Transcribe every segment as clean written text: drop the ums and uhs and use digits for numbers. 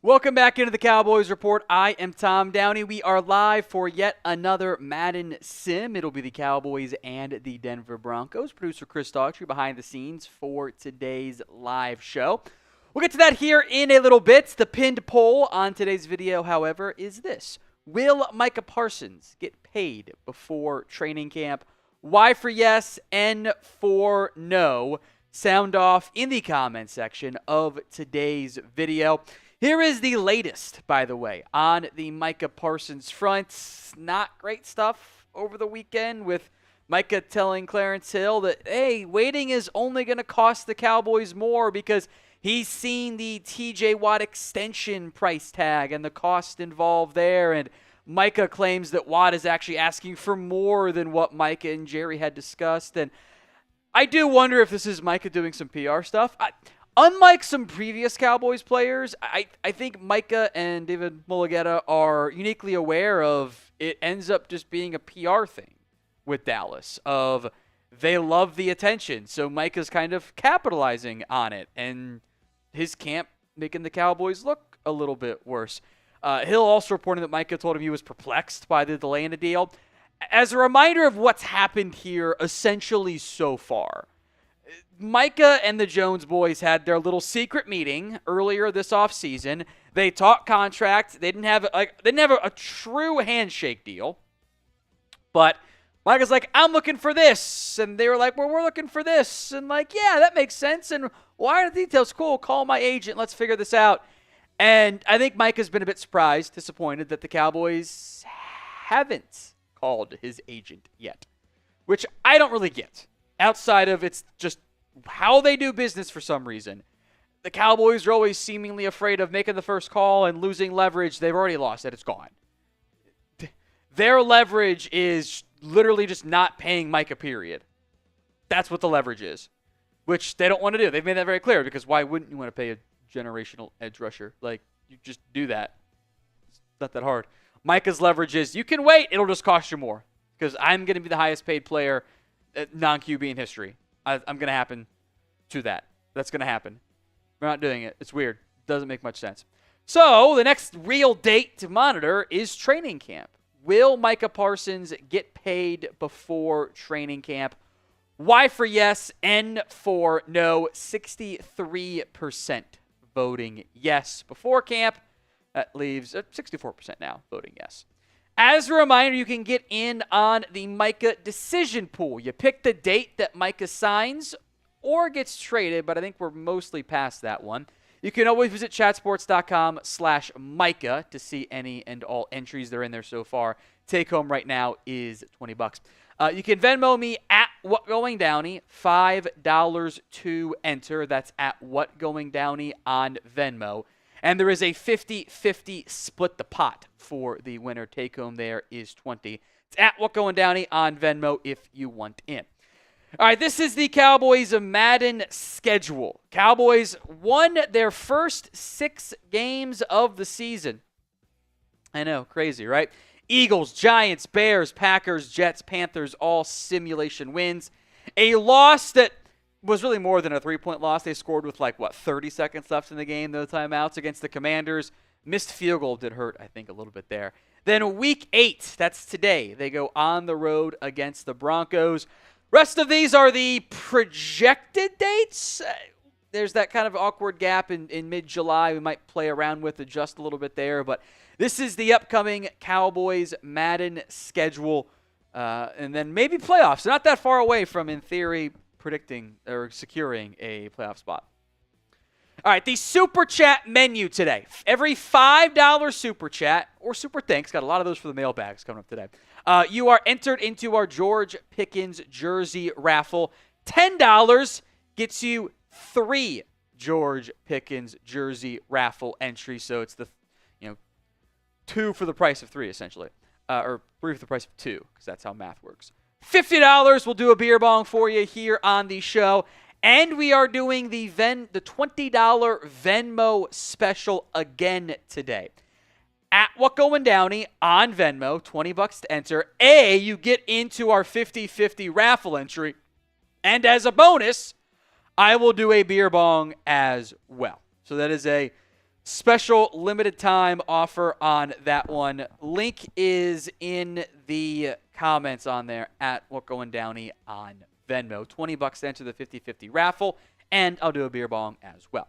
Welcome back into the Cowboys Report. I am Tom Downey. We are live for yet another Madden Sim. It'll be the Cowboys and the Denver Broncos. Producer Chris Daughtry behind the scenes for today's live show. We'll get to that here in a little bit. The pinned poll on today's video, however, is this. Will Micah Parsons get paid before training camp? Y for yes, N for no. Sound off in the comment section of today's video. Here is the latest, by the way, on the Micah Parsons front. Not great stuff over the weekend with Micah telling Clarence Hill that, hey, waiting is only going to cost the Cowboys more because he's seen the TJ Watt extension price tag and the cost involved there. And Micah claims that Watt is actually asking for more than what Micah and Jerry had discussed. And I do wonder if this is Micah doing some PR stuff. Unlike some previous Cowboys players, I think Micah and David Mulligetta are uniquely aware of it ends up just being a PR thing with Dallas of they love the attention. So Micah's kind of capitalizing on it and his camp making the Cowboys look a little bit worse. Hill also reporting that Micah told him he was perplexed by the delay in the deal. As a reminder of what's happened here essentially so far, Micah and the Jones boys had their little secret meeting earlier this offseason. They talked contract. They didn't have a true handshake deal. But Micah's like, I'm looking for this. And they were like, well, we're looking for this. And like, yeah, that makes sense. And why are the details? Cool. Call my agent. Let's figure this out. And I think Micah's been a bit surprised, disappointed that the Cowboys haven't called his agent yet, which I don't really get. Outside of it's just how they do business for some reason. The Cowboys are always seemingly afraid of making the first call and losing leverage. They've already lost it. It's gone. Their leverage is literally just not paying Micah, period. That's what the leverage is, which they don't want to do. They've made that very clear because why wouldn't you want to pay a generational edge rusher? Like, you just do that. It's not that hard. Micah's leverage is you can wait. It'll just cost you more because I'm going to be the highest paid player non-QB in history. I'm going to happen to that. That's going to happen. We're not doing it. It's weird. Doesn't make much sense. So the next real date to monitor is training camp. Will Micah Parsons get paid before training camp? Y for yes, N for no. 63% voting yes before camp. That leaves 64% now voting yes. As a reminder, you can get in on the Micah decision pool. You pick the date that Micah signs or gets traded, but I think we're mostly past that one. You can always visit chatsports.com/Micah to see any and all entries that are in there so far. Take home right now is $20. You can Venmo me at WhatGoingDowney, $5 to enter. That's at WhatGoingDowney on Venmo. And there is a 50-50 split the pot for the winner. Take home there is $20. It's at WhatGoingDowney on Venmo if you want in. All right, this is the Cowboys Madden schedule. Cowboys won their first 6 games of the season. I know, crazy, right? Eagles, Giants, Bears, Packers, Jets, Panthers, all simulation wins. A loss that was really more than a 3-point loss. They scored with 30 seconds left in the game, those timeouts against the Commanders. Missed field goal did hurt, I think, a little bit there. Then week 8, that's today. They go on the road against the Broncos. Rest of these are the projected dates. There's that kind of awkward gap in mid-July we might play around with, adjust a little bit there. But this is the upcoming Cowboys Madden schedule. And then maybe playoffs. They're not that far away from, in theory, predicting or securing a playoff spot. All right, the Super Chat menu today. Every $5 Super Chat, or Super Thanks, got a lot of those for the mailbags coming up today. You are entered into our George Pickens jersey raffle. $10 gets you 3 George Pickens jersey raffle entries. So it's the 2 for the price of 3, essentially. Or 3 for the price of 2, because that's how math works. $50 will do a beer bong for you here on the show. And we are doing the $20 Venmo special again today. At WhatGoingDowney on Venmo, $20 to enter. You get into our 50-50 raffle entry. And as a bonus, I will do a beer bong as well. So that is a special limited time offer on that one. Link is in the comments on there at What Going Downey on Venmo. $20 to enter the 50-50 raffle, and I'll do a beer bong as well.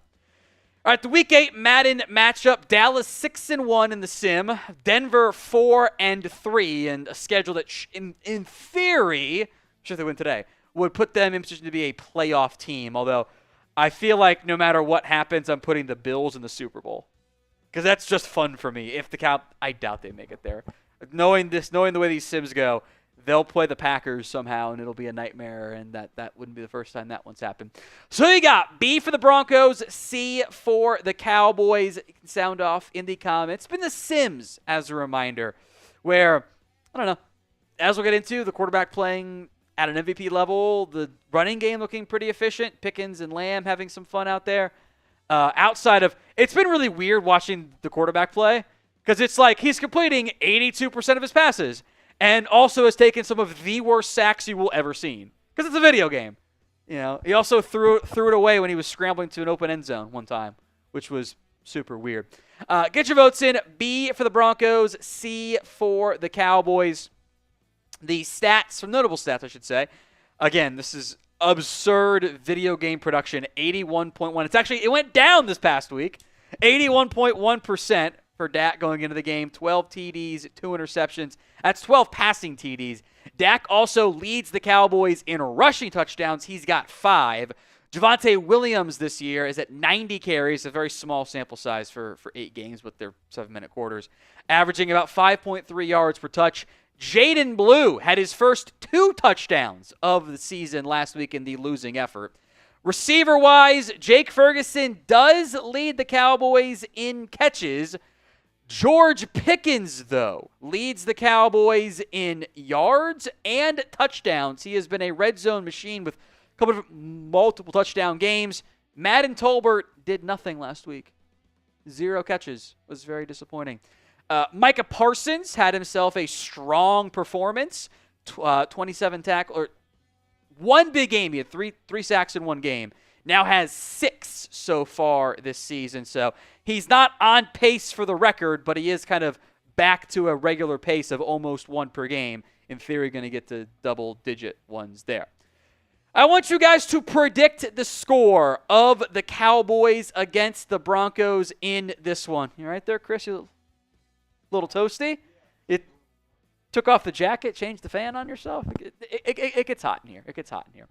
All right, the Week 8 Madden matchup. Dallas 6-1 in the sim. Denver 4-3, and a schedule that, in theory, should they win today, would put them in position to be a playoff team. Although I feel like no matter what happens, I'm putting the Bills in the Super Bowl because that's just fun for me. If the I doubt they make it there. Knowing the way these sims go, they'll play the Packers somehow, and it'll be a nightmare, and that wouldn't be the first time that one's happened. So you got B for the Broncos, C for the Cowboys. You can sound off in the comments. It's been the Sims, as a reminder, where, I don't know, as we'll get into, the quarterback playing at an MVP level, the running game looking pretty efficient, Pickens and Lamb having some fun out there. Outside of, it's been really weird watching the quarterback play, because it's like he's completing 82% of his passes, and also has taken some of the worst sacks you will ever seen. Because it's a video game. You know, he also threw it away when he was scrambling to an open end zone one time, which was super weird. Get your votes in. B for the Broncos, C for the Cowboys. The stats, some notable stats, I should say. Again, this is absurd video game production, 81.1. It went down this past week. 81.1%. For Dak going into the game, 12 TDs, 2 interceptions. That's 12 passing TDs. Dak also leads the Cowboys in rushing touchdowns. He's got 5. Javonte Williams this year is at 90 carries, a very small sample size for 8 games with their 7-minute quarters, averaging about 5.3 yards per touch. Jaden Blue had his first 2 touchdowns of the season last week in the losing effort. Receiver-wise, Jake Ferguson does lead the Cowboys in catches. George Pickens, though, leads the Cowboys in yards and touchdowns. He has been a red zone machine with a couple of multiple touchdown games. Madden Tolbert did nothing last week. 0 catches. Was very disappointing. Micah Parsons had himself a strong performance. 27 tackles. Or one big game. He had three sacks in one game. Now has 6 so far this season. So he's not on pace for the record, but he is kind of back to a regular pace of almost 1 per game. In theory, going to get to double-digit ones there. I want you guys to predict the score of the Cowboys against the Broncos in this one. You right there, Chris? You a little toasty? It took off the jacket, changed the fan on yourself? It gets hot in here. It gets hot in here.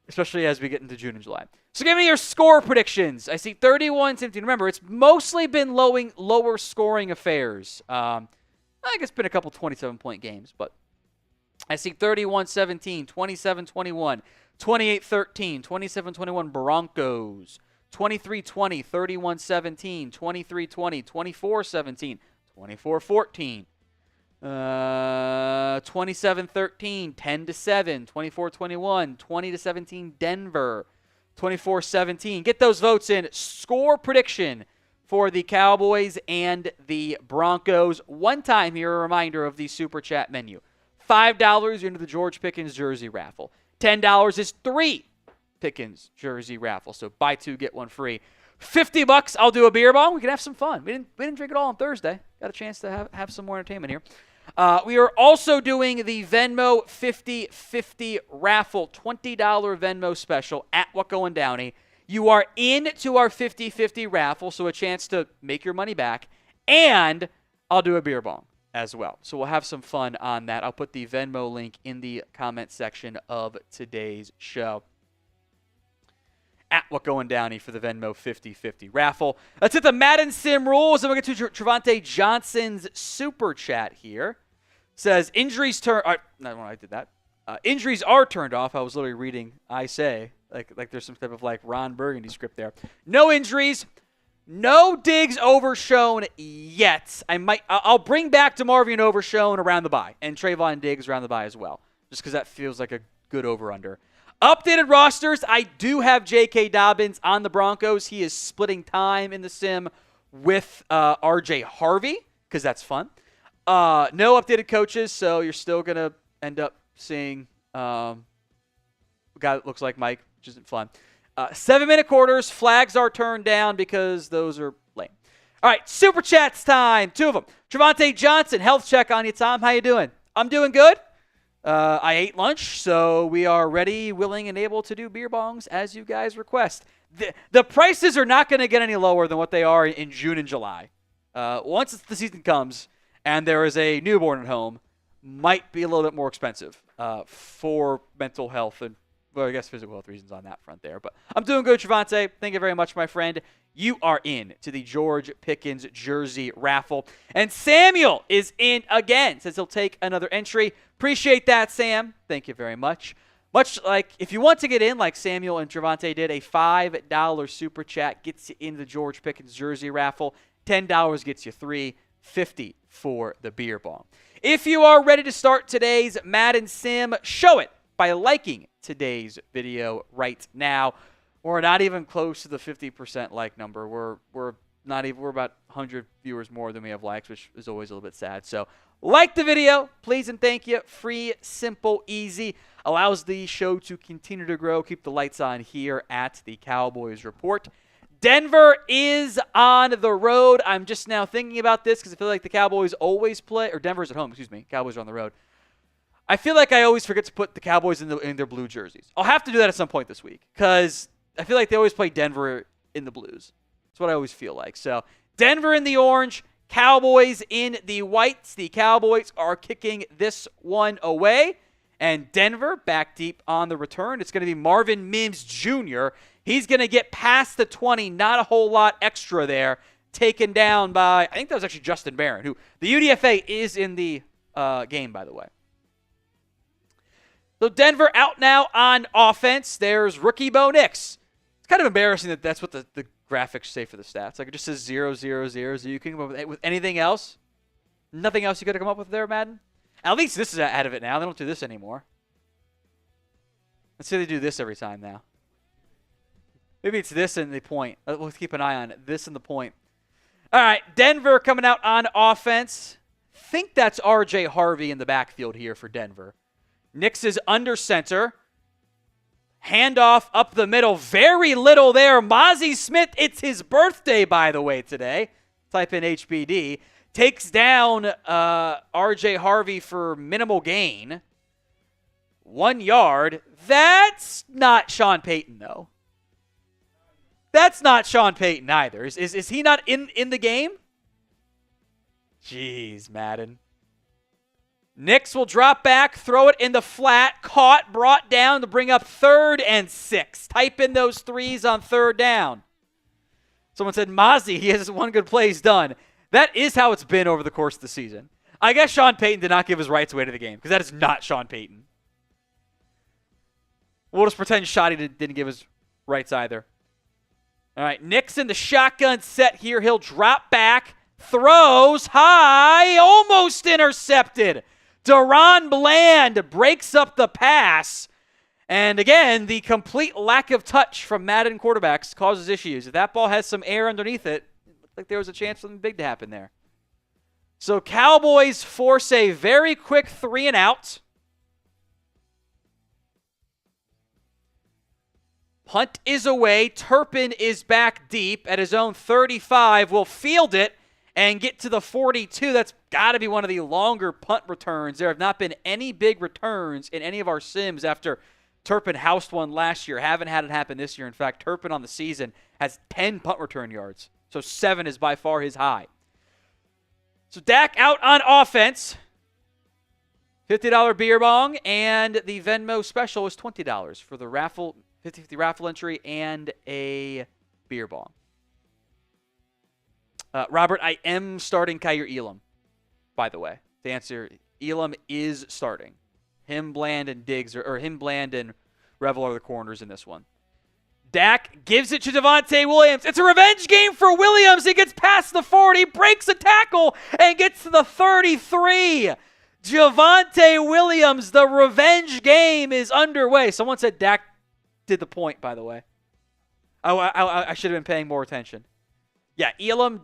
Especially as we get into June and July. So give me your score predictions. I see 31-17. Remember, it's mostly been lower scoring affairs. I think it's been a couple 27-point games, but I see 31-17, 27-21, 28-13, 27-21 Broncos, 23-20, 31-17, 23-20, 24-17, 24-14. 27-13, 10-7, 24-21, 20-17 Denver, 24-17. Get those votes in. Score prediction for the Cowboys and the Broncos. One time here, a reminder of the Super Chat menu. $5 into the George Pickens jersey raffle. $10 is 3 Pickens jersey raffle. So buy 2, get 1 free. $50, I'll do a beer bong. We can have some fun. We didn't drink it all on Thursday. Got a chance to have some more entertainment here. We are also doing the Venmo 50-50 raffle, $20 Venmo special at What Going Downey. You are into our 50-50 raffle, so a chance to make your money back. And I'll do a beer bong as well. So we'll have some fun on that. I'll put the Venmo link in the comment section of today's show. At What Going Downey for the Venmo 50-50 raffle. Let's hit the Madden Sim rules, and we'll get to Trevante Johnson's super chat here. Says, injuries turn... no, I did that. Injuries are turned off. I was literally reading I say, like there's some type of like Ron Burgundy script there. No injuries. No Diggs overshown yet. I'll bring back DeMarvion overshown around the bye, and Trayvon Diggs around the bye as well, just because that feels like a good over-under. Updated rosters, I do have J.K. Dobbins on the Broncos. He is splitting time in the sim with R.J. Harvey, because that's fun. No updated coaches, so you're still going to end up seeing a guy that looks like Mike, which isn't fun. 7-minute quarters, flags are turned down because those are lame. All right, Super Chats time. 2 of them. Javonte Johnson, health check on you, Tom. How you doing? I'm doing good. I ate lunch, so we are ready, willing, and able to do beer bongs as you guys request. The prices are not going to get any lower than what they are in June and July. Once the season comes and there is a newborn at home, might be a little bit more expensive for mental health and, well, I guess physical health reasons on that front there. But I'm doing good, Javonte. Thank you very much, my friend. You are in to the George Pickens jersey raffle. And Samuel is in again. Says he'll take another entry. Appreciate that, Sam. Thank you very much. Much like if you want to get in like Samuel and Javonte did, a $5 super chat gets you into the George Pickens jersey raffle. $10 gets you $3.50 for the beer bong. If you are ready to start today's Madden Sim, show it by liking today's video right now. We're not even close to the 50% like number. We're about 100 viewers more than we have likes, which is always a little bit sad. So like the video, please and thank you. Free, simple, easy. Allows the show to continue to grow. Keep the lights on here at the Cowboys Report. Denver is on the road. I'm just now thinking about this because I feel like the Cowboys always play, or Denver's at home, excuse me. Cowboys are on the road. I feel like I always forget to put the Cowboys in their blue jerseys. I'll have to do that at some point this week because I feel like they always play Denver in the blues. That's what I always feel like. So Denver in the orange, Cowboys in the whites. The Cowboys are kicking this one away. And Denver back deep on the return. It's going to be Marvin Mims Jr. He's going to get past the 20. Not a whole lot extra there. Taken down by, I think that was actually Justin Barron, who the UDFA is in the game, by the way. So Denver out now on offense. There's rookie Bo Nix. It's kind of embarrassing that that's what the graphics say for the stats. Like it just says 0, 0, 0. So you can come up with anything else? Nothing else you got to come up with there, Madden? At least this is out of it now. They don't do this anymore. Let's say they do this every time now. Maybe it's this and the point. We'll keep an eye on it. This and the point. All right, Denver coming out on offense. Think that's R.J. Harvey in the backfield here for Denver. Nix is under center. Handoff up the middle. Very little there. Mozzie Smith, it's his birthday, by the way, today. Type in HBD. Takes down R.J. Harvey for minimal gain. 1 yard. That's not Sean Payton, though. That's not Sean Payton either. Is he not in the game? Jeez, Madden. Nix will drop back, throw it in the flat, caught, brought down to bring up 3rd and 6. Type in those threes on 3rd down. Someone said, Mozzie, he has one good play, he's done. That is how it's been over the course of the season. I guess Sean Payton did not give his rights away to the game because that is not Sean Payton. We'll just pretend Shotty didn't give his rights either. All right, Nix in the shotgun set here. He'll drop back, throws high, almost intercepted. DaRon Bland breaks up the pass. And again, the complete lack of touch from Madden quarterbacks causes issues. If that ball has some air underneath it, like there was a chance for something big to happen there. So Cowboys force a very quick 3 and out. Punt is away. Turpin is back deep at his own 35. Will field it and get to the 42. That's got to be one of the longer punt returns. There have not been any big returns in any of our sims after Turpin housed one last year. Haven't had it happen this year. In fact, Turpin on the season has 10 punt return yards. So 7 is by far his high. So Dak out on offense. $50 beer bong, and the Venmo special is $20 for the raffle, 50-50 raffle entry and a beer bong. Robert, I am starting Kyer Elam, by the way. To answer, Elam is starting. Him, Bland, and Diggs, or him, Bland, and Revel are the corners in this one. Dak gives it to Javonte Williams. It's a revenge game for Williams. He gets past the 40, breaks a tackle, and gets to the 33. Javonte Williams, the revenge game is underway. Someone said Dak did the point, by the way. I should have been paying more attention. Yeah, Elam,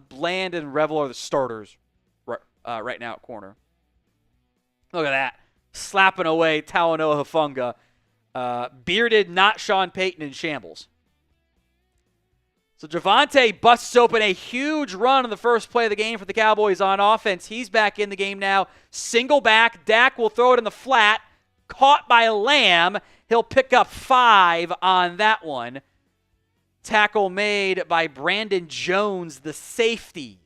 Bland, and Revel are the starters right now at corner. Look at that. Slapping away Talanoa Hufanga. Bearded, not Sean Payton in shambles. So Javonte busts open a huge run on the first play of the game for the Cowboys on offense. He's back in the game now. Single back. Dak will throw it in the flat. Caught by Lamb. He'll pick up 5 on that one. Tackle made by Brandon Jones, the safety.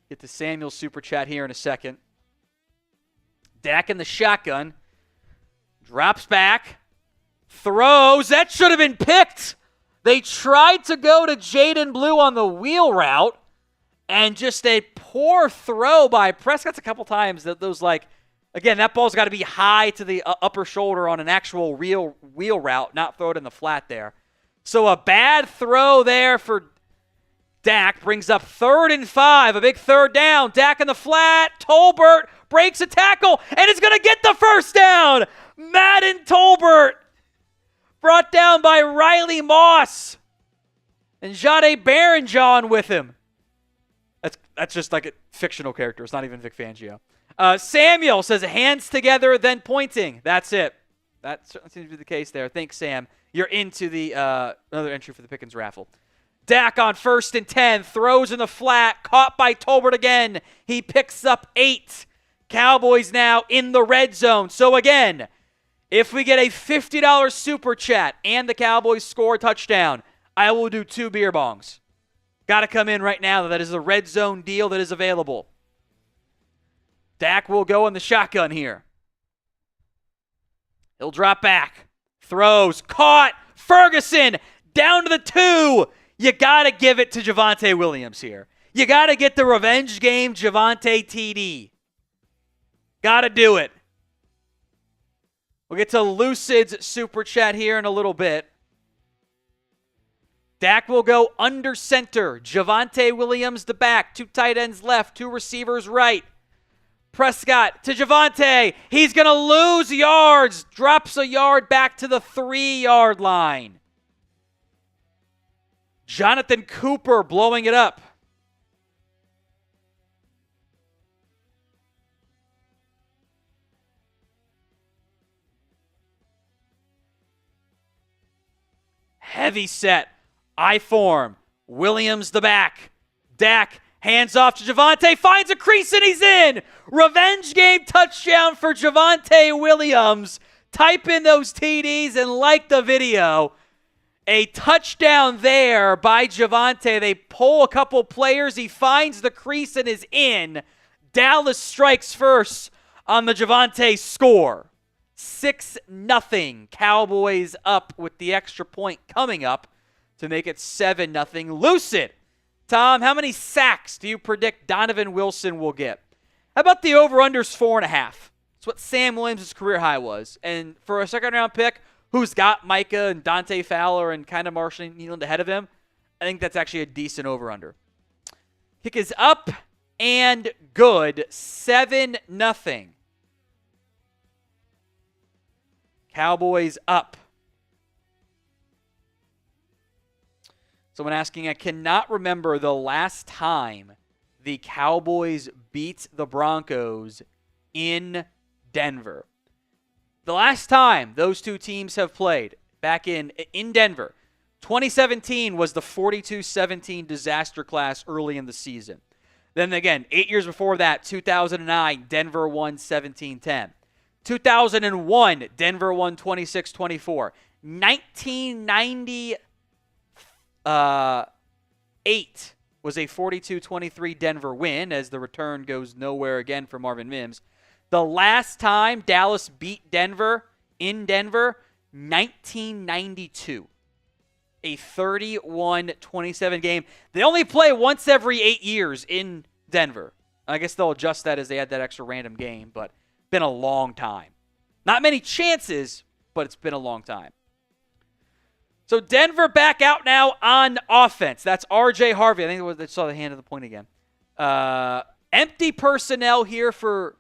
Get to Samuel's super chat here in a second. Dak in the shotgun. Drops back. Throws. That should have been picked. They tried to go to Jaden Blue on the wheel route. And just a poor throw by Prescott a couple times. Again, that ball's got to be high to the upper shoulder on an actual real wheel route, not throw it in the flat there. So a bad throw there for Dak brings up 3rd and 5, a big third down. Dak in the flat. Tolbert breaks a tackle and is going to get the first down. Madden Tolbert brought down by Riley Moss. And Jade Baronjohn with him. That's just like a fictional character. It's not even Vic Fangio. Samuel says hands together, then pointing. That's it. That certainly seems to be the case there. Thanks, Sam. You're into the another entry for the Pickens raffle. Dak on 1st and 10. Throws in the flat. Caught by Tolbert again. He picks up 8. Cowboys now in the red zone. So again, if we get a $50 super chat and the Cowboys score a touchdown, I will do 2 beer bongs. Got to come in right now. That is the red zone deal that is available. Dak will go in the shotgun here. He'll drop back. Throws. Caught. Ferguson down to the 2. You got to give it to Javonte Williams here. You got to get the revenge game Javonte TD. Got to do it. We'll get to Lucid's super chat here in a little bit. Dak will go under center. Javonte Williams the back. 2 tight ends left. 2 receivers right. Prescott to Javonte. He's going to lose yards. Drops a yard back to the 3-yard line. Jonathan Cooper blowing it up. Heavy set. I form. Williams the back. Dak hands off to Javonte. Finds a crease and he's in. Revenge game touchdown for Javonte Williams. Type in those TDs and like the video. A touchdown there by Javonte. They pull a couple players. He finds the crease and is in. Dallas strikes first on the Javonte score. 6-0. Cowboys up with the extra point coming up to make it 7-0. Lucid. Tom, how many sacks do you predict Donovan Wilson will get? How about the over-unders 4.5? That's what Sam Williams' career high was. And for a second-round pick, who's got Micah and Dante Fowler and kind of Marshall Nealand ahead of him, I think that's actually a decent over-under. Kick is up and good. 7-0. Cowboys up. Someone asking, I cannot remember the last time the Cowboys beat the Broncos in Denver. The last time those two teams have played back in Denver, 2017 was the 42-17 disaster class early in the season. Then again, 8 years before that, 2009, Denver won 17-10. 2001, Denver won 26-24. 1998 was a 42-23 Denver win as the return goes nowhere again for Marvin Mims. The last time Dallas beat Denver in Denver, 1992. A 31-27 game. They only play once every 8 years in Denver. I guess they'll adjust that as they add that extra random game, but been a long time. Not many chances, but it's been a long time. So Denver back out now on offense. That's R.J. Harvey. I think they saw the hand of the point again. Empty personnel here for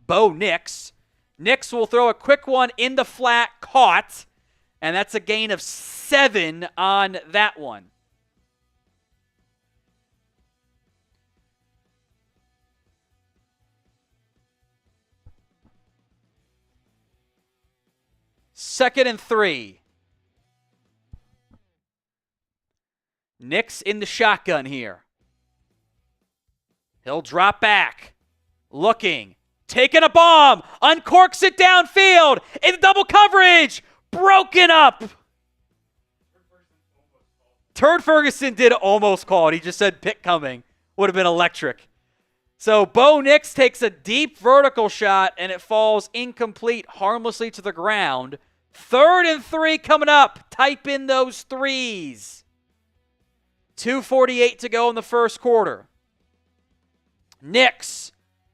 Bo Nix. Nix will throw a quick one in the flat, caught, and that's a gain of 7 on that one. 2nd and 3. Nix in the shotgun here. He'll drop back. Looking. Taking a bomb. Uncorks it downfield. In double coverage. Broken up. Turd Ferguson did almost call it. He just said pick coming. Would have been electric. So Bo Nix takes a deep vertical shot, and it falls incomplete harmlessly to the ground. 3rd and 3 coming up. Type in those threes. 2:48 to go in the first quarter. Nix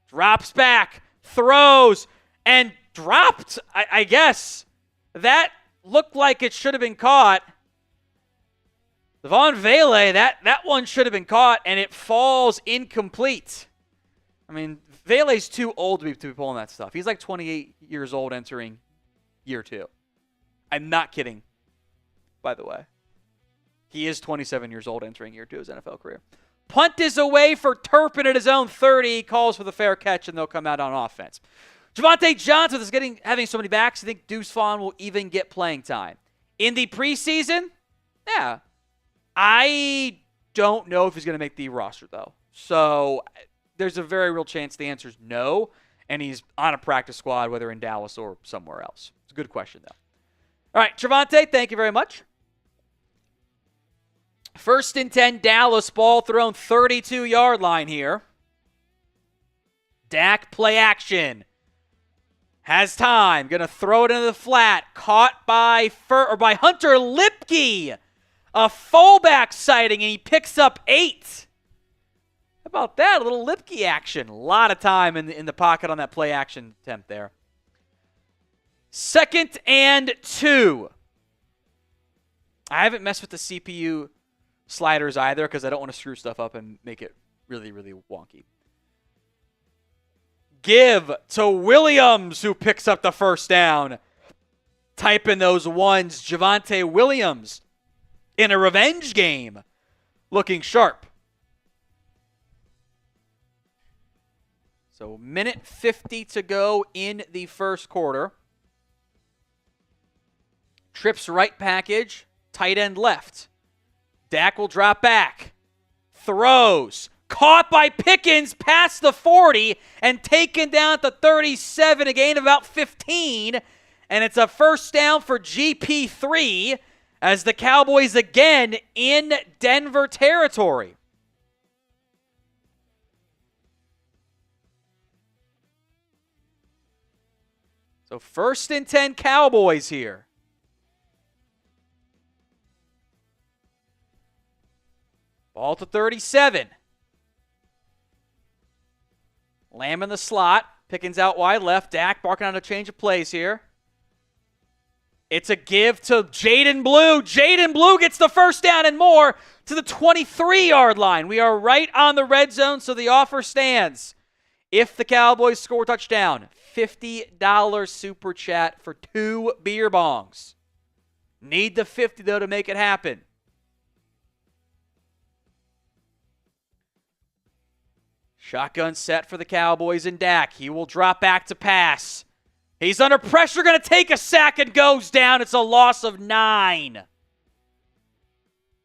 drops back, throws, and dropped, I guess. That looked like it should have been caught. Devon Vele, that one should have been caught, and it falls incomplete. I mean, Vele's too old to be pulling that stuff. He's like 28 years old entering year 2. I'm not kidding, by the way. He is 27 years old entering year 2 of his NFL career. Punt is away for Turpin at his own 30. He calls for the fair catch, and they'll come out on offense. Javonte Johnson is having so many backs, I think Deuce Vaughn will even get playing time. In the preseason, yeah. I don't know if he's going to make the roster, though. So there's a very real chance the answer is no, and he's on a practice squad, whether in Dallas or somewhere else. It's a good question, though. All right, Javonte, thank you very much. 1st and 10, Dallas, ball thrown 32-yard line here. Dak play action. Has time. Going to throw it into the flat. Caught by Hunter Lipke. A fullback sighting, and he picks up 8. How about that? A little Lipke action. A lot of time in the pocket on that play action attempt there. 2nd and 2. I haven't messed with the CPU sliders either because I don't want to screw stuff up and make it really, really wonky. Give to Williams, who picks up the first down. Type in those ones. Javonte Williams in a revenge game. Looking sharp. So minute 50 to go in the first quarter. Trips right package. Tight end left. Dak will drop back. Throws. Caught by Pickens past the 40 and taken down at the 37, a gain of about 15. And it's a first down for GP3 as the Cowboys again in Denver territory. So 1st and 10 Cowboys here. Ball to 37. Lamb in the slot. Pickens out wide left. Dak barking on a change of plays here. It's a give to Jaden Blue. Jaden Blue gets the first down and more to the 23-yard line. We are right on the red zone, so the offer stands. If the Cowboys score a touchdown, $50 super chat for 2 beer bongs. Need the 50, though, to make it happen. Shotgun set for the Cowboys and Dak. He will drop back to pass. He's under pressure, going to take a sack and goes down. It's a loss of 9.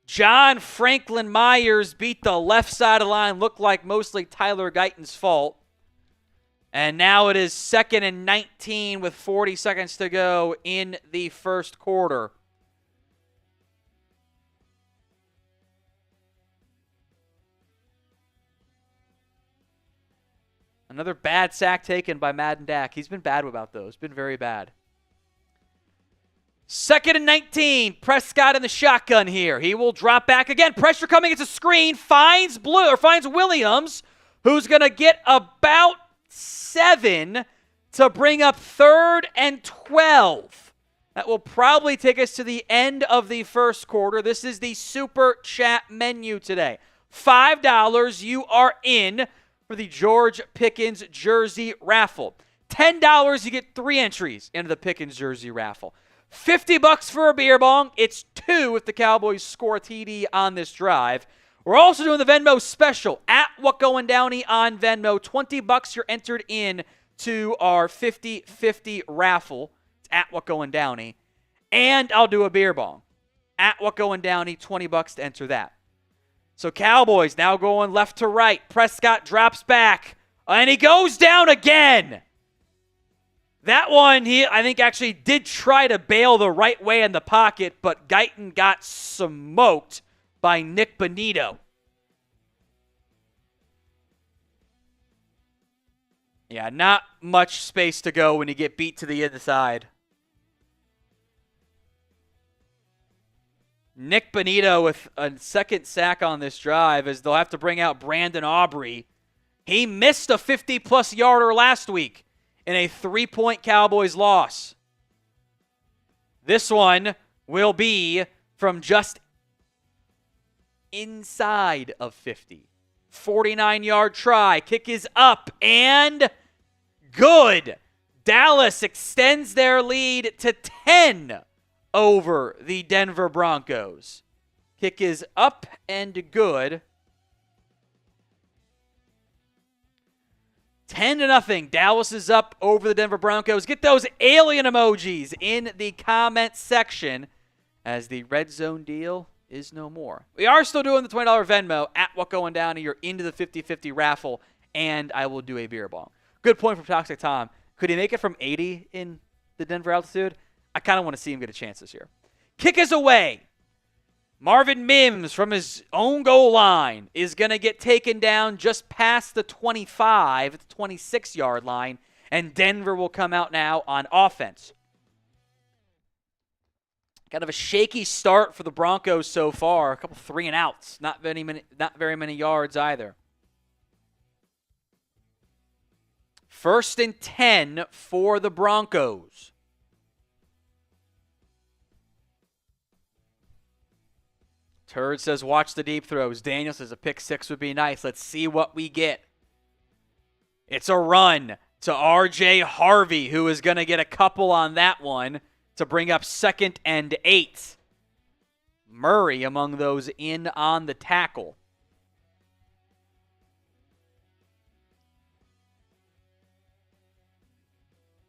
John Franklin Myers beat the left side of the line. Looked like mostly Tyler Guyton's fault. And now it is 2nd and 19 with 40 seconds to go in the first quarter. Another bad sack taken by Madden Dak. He's been bad about those. Been very bad. 2nd and 19. Prescott in the shotgun here. He will drop back again. Pressure coming. It's a screen. Finds Williams, who's going to get about 7 to bring up 3rd and 12. That will probably take us to the end of the first quarter. This is the Super Chat menu today. $5, you are in for the George Pickens jersey raffle. $10, you get 3 entries into the Pickens jersey raffle. $50 for a beer bong. It's 2 if the Cowboys score a TD on this drive. We're also doing the Venmo special at What Going Downey on Venmo. $20, you're entered in to our 50-50 raffle. It's at Whatgoing Downey, and I'll do a beer bong. At Whatgoing Downey, $20 to enter that. So Cowboys now going left to right. Prescott drops back, and he goes down again. That one, I think, actually did try to bail the right way in the pocket, but Guyton got smoked by Nick Bonito. Yeah, not much space to go when you get beat to the inside. Nick Bonito with a second sack on this drive, as they'll have to bring out Brandon Aubrey. He missed a 50-plus yarder last week in a 3-point Cowboys loss. This one will be from just inside of 50. 49-yard try. Kick is up and good. Dallas extends their lead to 10 over the Denver Broncos. Kick is up and good. 10-0. Dallas is up over the Denver Broncos. Get those alien emojis in the comment section, as the red zone deal is no more. We are still doing the $20 Venmo at Whatgoing Downey. You're into the 50-50 raffle, and I will do a beer bong. Good point from Toxic Tom. Could he make it from 80 in the Denver altitude? I kind of want to see him get a chance this year. Kick is away. Marvin Mims from his own goal line is going to get taken down just past the 25, the 26-yard line, and Denver will come out now on offense. Kind of a shaky start for the Broncos so far. A couple 3-and-outs. Not very many yards either. 1st and 10 for the Broncos. Turd says, watch the deep throws. Daniel says a pick 6 would be nice. Let's see what we get. It's a run to R.J. Harvey, who is going to get a couple on that one to bring up 2nd and 8. Murray among those in on the tackle.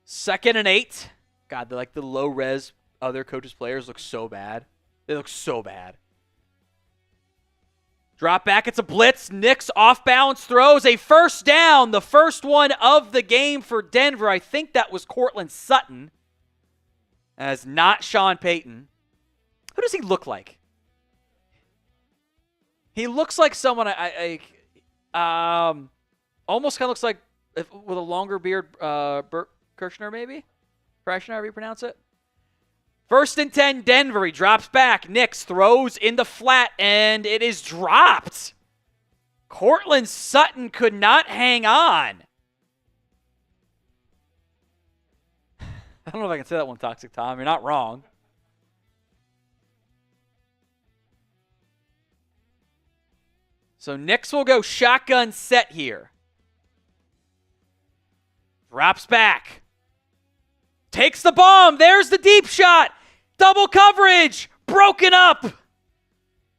Second and 8. God, they're like the low-res other coaches' players look so bad. They look so bad. Drop back, it's a blitz. Nix off-balance throws a first down. The first one of the game for Denver. I think that was Cortland Sutton, as not Sean Payton. Who does he look like? He looks like someone almost kind of looks like with a longer beard, Bert Kirshner maybe? Kirshner, however you pronounce it. 1st and 10, Denver. He drops back. Nix throws in the flat, and it is dropped. Cortland Sutton could not hang on. I don't know if I can say that one, Toxic Tom. You're not wrong. So Nix will go shotgun set here. Drops back. Takes the bomb. There's the deep shot. Double coverage. Broken up.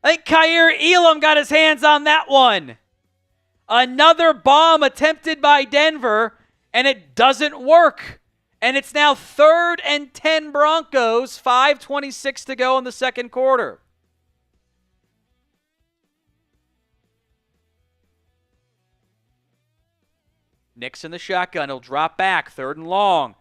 I think Kaiir Elam got his hands on that one. Another bomb attempted by Denver, and it doesn't work. And it's now 3rd and 10 Broncos. 5:26 to go in the second quarter. Nix in the shotgun. He'll drop back. 3rd and long.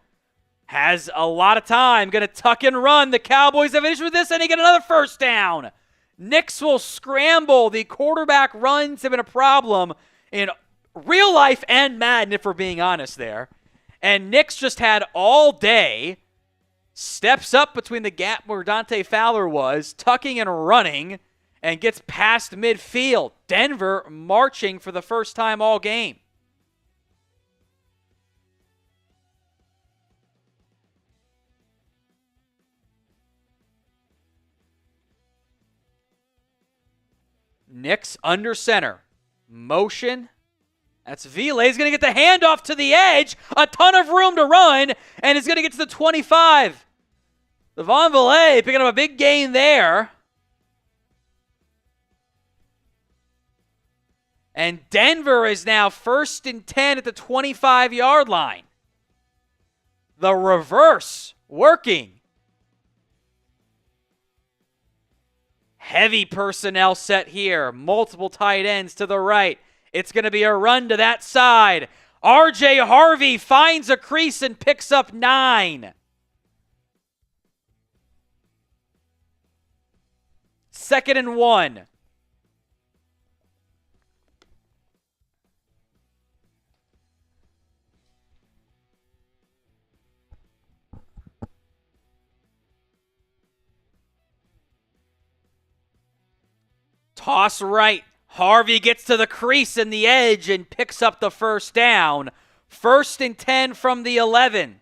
Has a lot of time. Going to tuck and run. The Cowboys have finished with this, and he get another first down. Nix will scramble. The quarterback runs have been a problem in real life and Madden, if we're being honest there. And Nix just had all day. Steps up between the gap where Dante Fowler was, tucking and running, and gets past midfield. Denver marching for the first time all game. Nix under center. Motion. That's Vile. He's going to get the handoff to the edge. A ton of room to run. And he's going to get to the 25. Devon Vile picking up a big gain there. And Denver is now 1st and 10 at the 25-yard line. The reverse Working. Heavy personnel set here. Multiple tight ends to the right. It's going to be a run to that side. R.J. Harvey finds a crease and picks up 9. Second and 1. Toss right. Harvey gets to the crease and the edge and picks up the first down. 1st and 10 from the 11.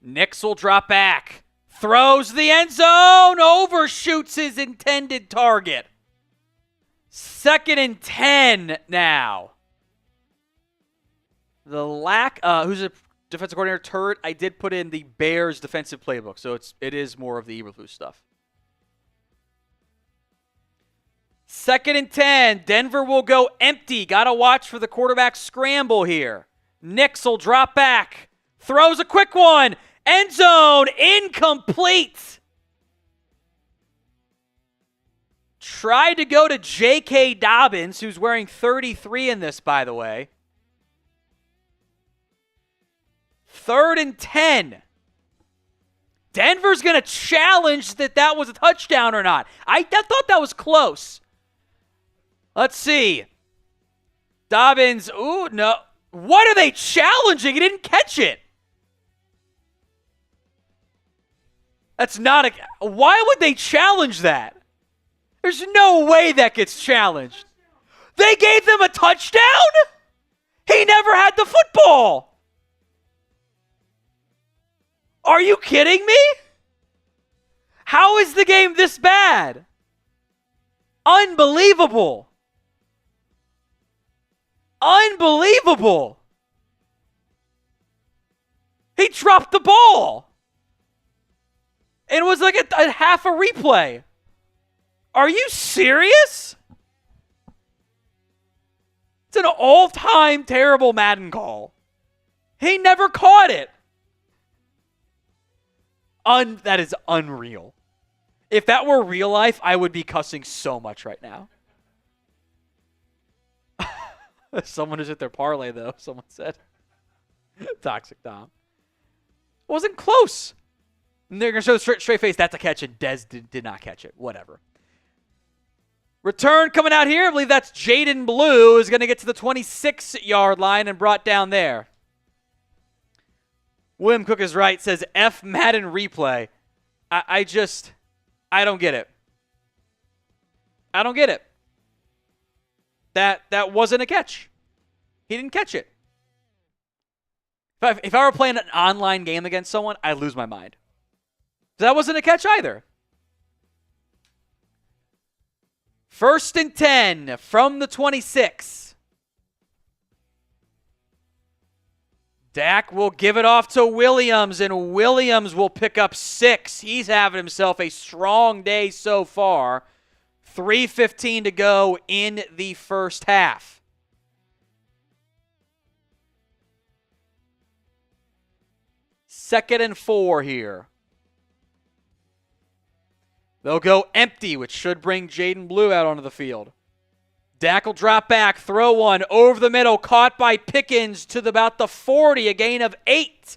Nix will drop back. Throws the end zone. Overshoots his intended target. 2nd and 10 now. The lack, who's a defensive coordinator? Turret. I did put in the Bears defensive playbook, so it is more of the Eberflus stuff. 2nd and 10. Denver will go empty. Got to watch for the quarterback scramble here. Nix will drop back. Throws a quick one. End zone. Incomplete. Tried to go to J.K. Dobbins, who's wearing 33 in this, by the way. 3rd and 10. Denver's going to challenge that was a touchdown or not. I thought that was close. Let's see. Dobbins. Ooh, no. What are they challenging? He didn't catch it. That's not a... Why would they challenge that? There's no way that gets challenged. They gave them a touchdown? He never had the football. Are you kidding me? How is the game this bad? Unbelievable. Unbelievable. He dropped the ball. It was like a half a replay. Are you serious? It's an all-time terrible Madden call. He never caught it. That is unreal. If that were real life, I would be cussing so much right now. Someone is at their parlay, though, someone said. Toxic Tom. Wasn't close. And they're going to show straight face, that's a catch, and Dez did not catch it. Whatever. Return coming out here. I believe that's Jaden Blue is going to get to the 26-yard line and brought down there. William Cook is right, says F Madden replay. I don't get it. I don't get it. That wasn't a catch. He didn't catch it. If I were playing an online game against someone, I'd lose my mind. That wasn't a catch either. 1st and 10 from the 26. Dak will give it off to Williams, and Williams will pick up 6. He's having himself a strong day so far. 3:15 to go in the first half. Second and 4 here. They'll go empty, which should bring Jaden Blue out onto the field. Dak will drop back, throw one over the middle, caught by Pickens to about the 40, a gain of 8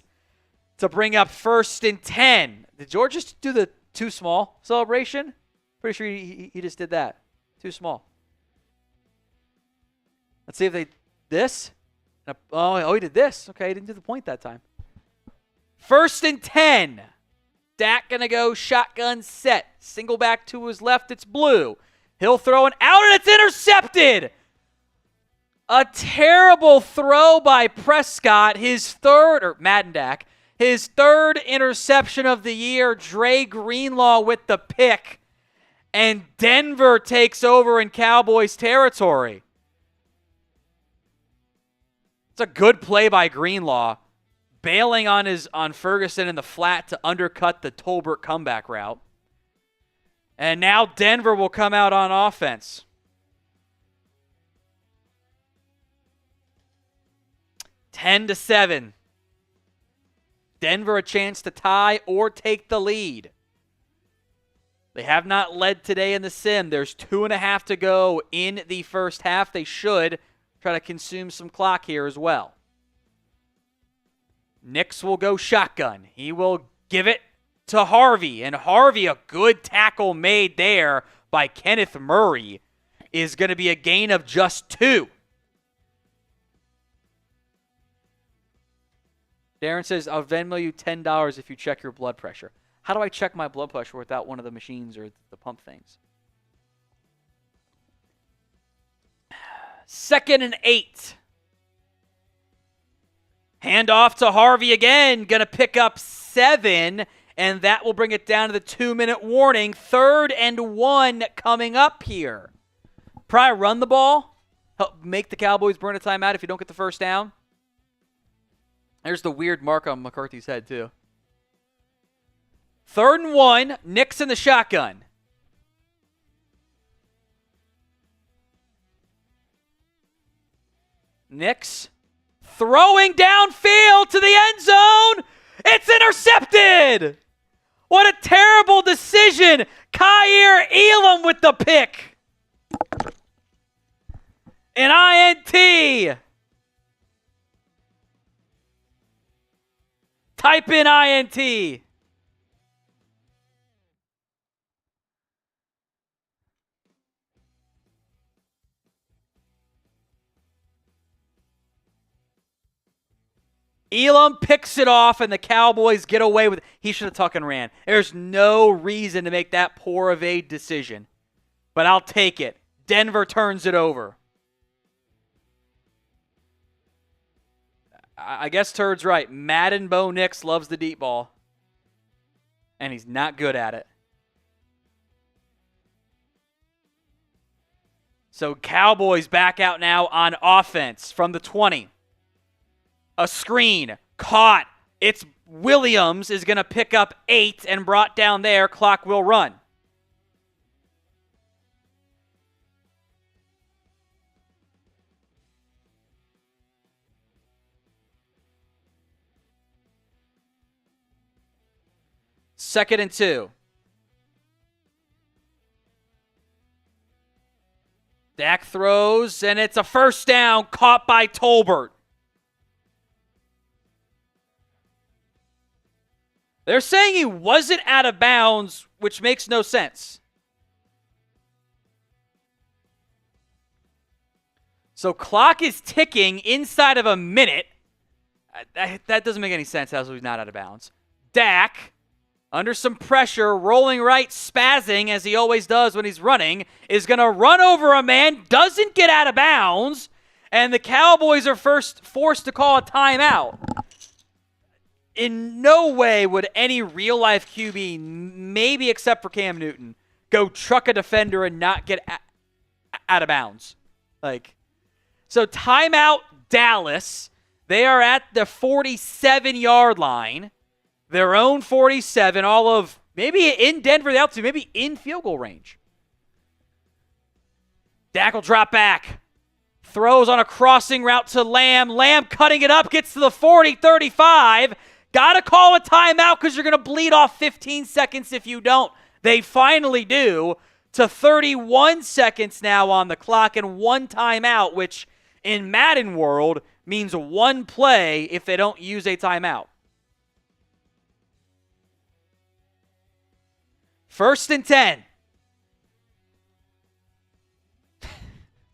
to bring up 1st and 10. Did George just do the too small celebration? Pretty sure he just did that. Too small. Let's see if they... This? Oh, he did this. Okay, he didn't do the point that time. 1st and 10. Dak going to go shotgun set. Single back to his left. It's Blue. He'll throw it out, and it's intercepted. A terrible throw by Prescott. His third, or Madden Dak, his third interception of the year. Dre Greenlaw with the pick. And Denver takes over in Cowboys territory. It's a good play by Greenlaw. bailing on Ferguson in the flat to undercut the Tolbert comeback route. And now Denver will come out on offense. Ten to 7. Denver a chance to tie or take the lead. They have not led today in the sim. There's 2.5 to go in the first half. They should try to consume some clock here as well. Nix will go shotgun. He will give it to Harvey. And Harvey, a good tackle made there by Kenneth Murray, is going to be a gain of just 2. Darren says, I'll Venmo you $10 if you check your blood pressure. How do I check my blood pressure without one of the machines or the pump things? 2nd and 8. Hand off to Harvey again. Going to pick up 7, and that will bring it down to the 2-minute warning. 3rd and 1 coming up here. Probably run the ball. Help make the Cowboys burn a timeout if you don't get the first down. There's the weird mark on McCarthy's head, too. 3rd and 1. Nix in the shotgun. Nix throwing downfield to the end zone. It's intercepted. What a terrible decision. Kaiir Elam with the pick. An INT. Type in INT. Elam picks it off, and the Cowboys get away with it. He should have tuck and ran. There's no reason to make that poor of a decision. But I'll take it. Denver turns it over. I guess Turd's right. Madden Bo Nix loves the deep ball. And he's not good at it. So Cowboys back out now on offense from the 20. A screen. Caught. It's Williams is going to pick up 8 and brought down there. Clock will run. Second and 2. Dak throws, and it's a first down caught by Tolbert. They're saying he wasn't out of bounds, which makes no sense. So clock is ticking inside of a minute. That doesn't make any sense as he's not out of bounds. Dak, under some pressure, rolling right, spazzing, as he always does when he's running, is going to run over a man, doesn't get out of bounds, and the Cowboys are first forced to call a timeout. In no way would any real-life QB, maybe except for Cam Newton, go truck a defender and not get out of bounds. So timeout Dallas. They are at the 47-yard line. Their own 47, all of maybe in Denver, the altitude, maybe in field goal range. Dak will drop back. Throws on a crossing route to Lamb. Lamb cutting it up, gets to the 40, 35. Got to call a timeout because you're going to bleed off 15 seconds if you don't. They finally do, to 31 seconds now on the clock and 1 timeout, which in Madden world means 1 play if they don't use a timeout. 1st and 10.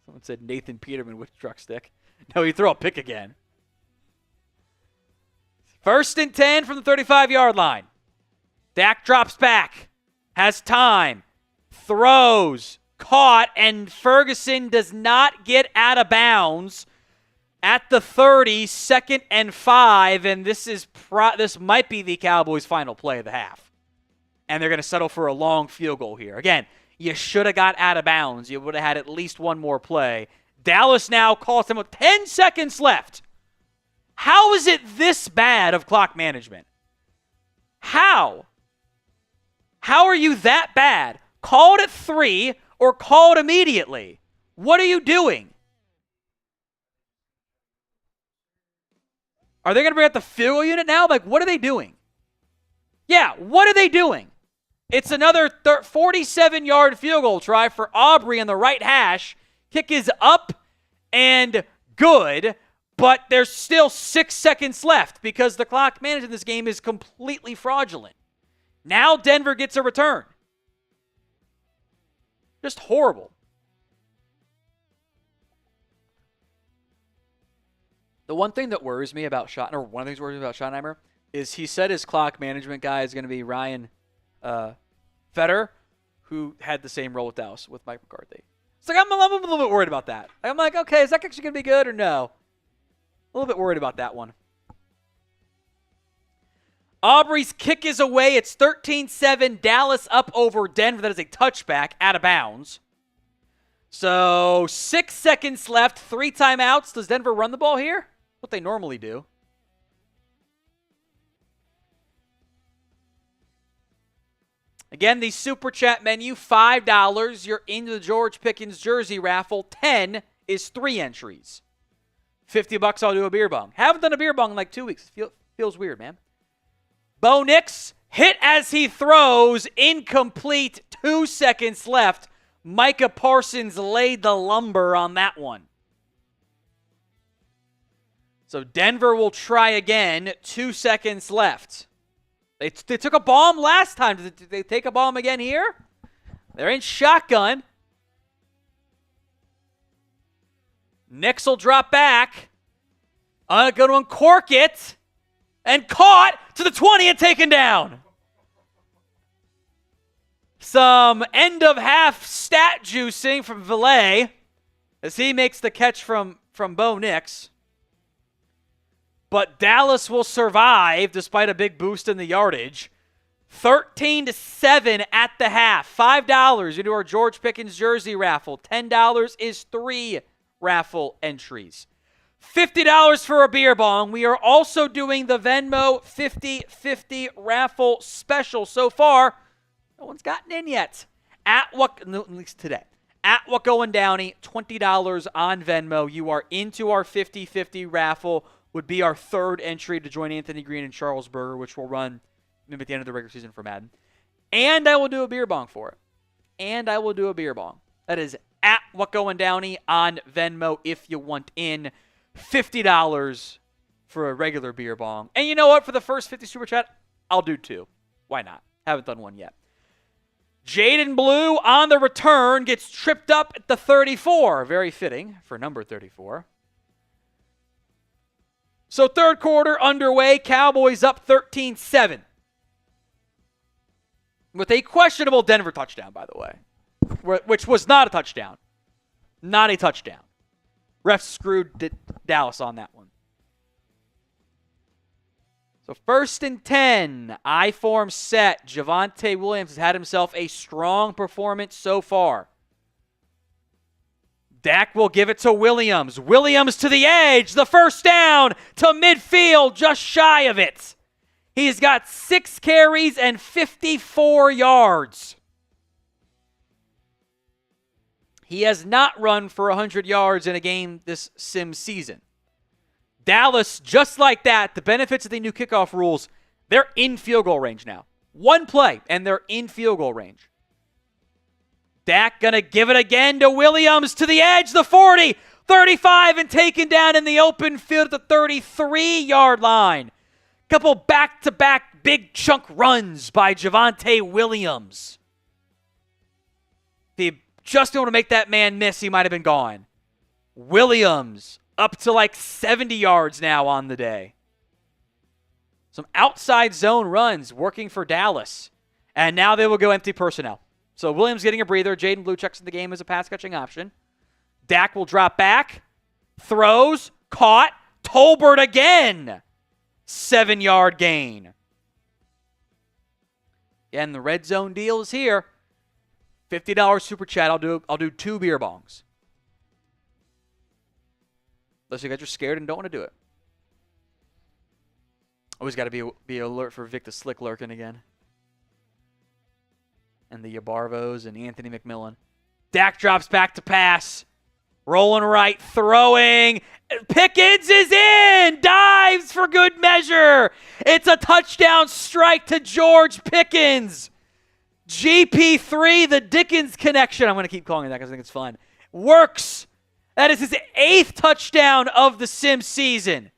Someone said Nathan Peterman with truck stick. No, you throw a pick again. 1st and 10 from the 35-yard line. Dak drops back. Has time. Throws. Caught. And Ferguson does not get out of bounds at the 30. 2nd and 5. And this might be the Cowboys' final play of the half. And they're going to settle for a long field goal here. Again, you should have got out of bounds. You would have had at least one more play. Dallas now calls them with 10 seconds left. How is it this bad of clock management? How? How are you that bad? Call it at 3 or call it immediately. What are you doing? Are they going to bring out the field goal unit now? Like, what are they doing? Yeah, what are they doing? It's another 47-yard field goal try for Aubrey in the right hash. Kick is up and good, but there's still 6 seconds left because the clock management in this game is completely fraudulent. Now Denver gets a return. Just horrible. The one thing that worries me about one of the things that worries me about Schottenheimer is he said his clock management guy is going to be Ryan Feder, who had the same role with Dallas with Mike McCarthy. It's like I'm a little bit worried about that. I'm like, okay, is that actually going to be good or no? A little bit worried about that one. Aubrey's kick is away. It's 13-7. Dallas up over Denver. That is a touchback out of bounds. So 6 seconds left. 3 timeouts. Does Denver run the ball here? What they normally do. Again, the Super Chat menu, $5. You're into the George Pickens jersey raffle. 10 is 3 entries. $50, I'll do a beer bong. Haven't done a beer bong in like 2 weeks. Feels weird, man. Bo Nix, hit as he throws. Incomplete. 2 seconds left. Micah Parsons laid the lumber on that one. So Denver will try again. 2 seconds left. They took a bomb last time. Did they take a bomb again here? They're in shotgun. Nix will drop back. Going to uncork it. And caught to the 20 and taken down. Some end-of-half stat juicing from Valet as he makes the catch from Bo Nix. But Dallas will survive despite a big boost in the yardage. 13-7 at the half. $5 into our George Pickens jersey raffle. $10 is 3 raffle entries. $50 for a beer bong. We are also doing the Venmo 50-50 raffle special. So far, no one's gotten in yet. At least today. At Wacko and Downey, $20 on Venmo. You are into our 50-50 raffle. Would be our 3rd entry to join Anthony Green and Charles Berger, which will run maybe at the end of the regular season for Madden. And I will do a beer bong for it. That is at Wacko and Downey on Venmo if you want in. $50 for a regular beer bong. And you know what? For the first 50 Super Chat, I'll do 2. Why not? Haven't done one yet. Jaden Blue on the return gets tripped up at the 34. Very fitting for number 34. So 3rd quarter underway. Cowboys up 13-7. With a questionable Denver touchdown, by the way. Which was not a touchdown. Not a touchdown. Refs screwed Dallas on that one. So 1st and 10. I-form set. Javonte Williams has had himself a strong performance so far. Dak will give it to Williams. Williams to the edge. The first down to midfield. Just shy of it. He's got 6 carries and 54 yards. He has not run for 100 yards in a game this sim season. Dallas, just like that, the benefits of the new kickoff rules, they're in field goal range now. 1 play, and they're in field goal range. Dak going to give it again to Williams to the edge, the 40, 35, and taken down in the open field at the 33-yard line. Couple back-to-back big chunk runs by Javonte Williams. If he just want to make that man miss, he might have been gone. Williams up to like 70 yards now on the day. Some outside zone runs working for Dallas. And now they will go empty personnel. So Williams getting a breather. Jaden Blue checks in the game as a pass-catching option. Dak will drop back. Throws. Caught. Tolbert again. 7-yard gain. Again, the red zone deal is here. $50 super chat. I'll do 2 beer bongs. Unless you guys are scared and don't want to do it. Always got to be alert for Vic the Slick lurking again. And the Yabarvos and Anthony McMillan. Dak drops back to pass. Rolling right, throwing. Pickens is in! Dives for good measure. It's a touchdown strike to George Pickens. GP3, the Dickens connection. I'm going to keep calling it that because I think it's fun. Works. That is his 8th touchdown of the Sim season.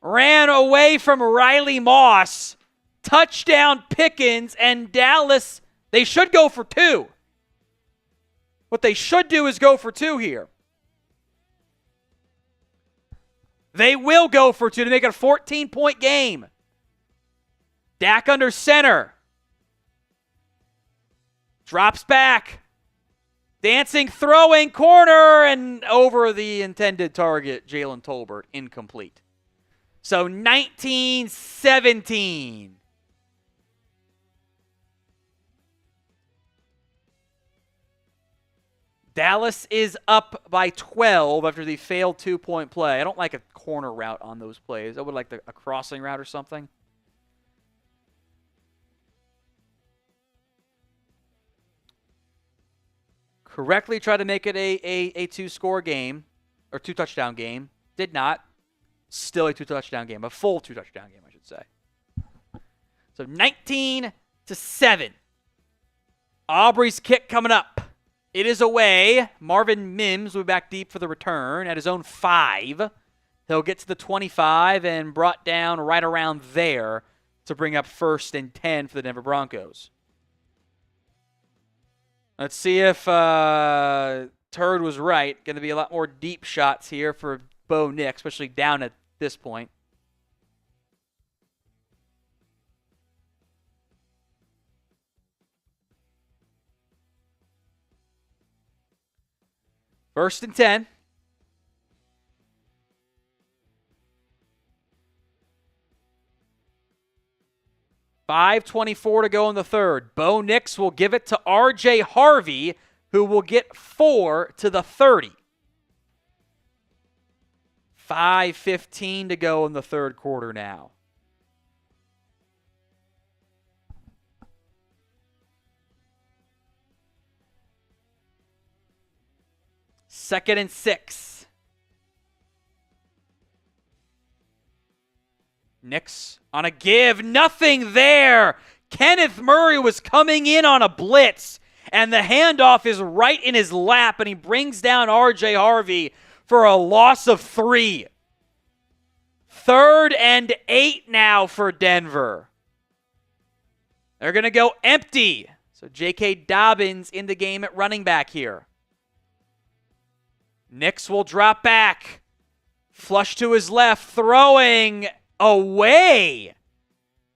Ran away from Riley Moss. Touchdown Pickens, and Dallas, they should go for 2. What they should do is go for 2 here. They will go for 2 to make it a 14-point game. Dak under center. Drops back. Dancing, throwing, corner, and over the intended target, Jalen Tolbert, incomplete. So 19-17. Dallas is up by 12 after the failed 2-point play. I don't like a corner route on those plays. I would like a crossing route or something. Correctly tried to make it a 2-score game, or 2-touchdown game. Did not. Still a 2-touchdown game. A full 2-touchdown game, I should say. So 19-7. Aubrey's kick coming up. It is away. Marvin Mims will be back deep for the return at his own 5. He'll get to the 25 and brought down right around there to bring up 1st and 10 for the Denver Broncos. Let's see if Turd was right. Going to be a lot more deep shots here for Bo Nix, especially down at this point. First and 10. $5:24 to go in the third. Bo Nix will give it to R.J. Harvey, who will get 4 to the 30. 5:15 to go in the third quarter now. Second and 6. Nix on a give. Nothing there. Kenneth Murray was coming in on a blitz, and the handoff is right in his lap, and he brings down R.J. Harvey for a loss of 3. 3rd and 8 now for Denver. They're going to go empty. So J.K. Dobbins in the game at running back here. Nix will drop back. Flush to his left, throwing away.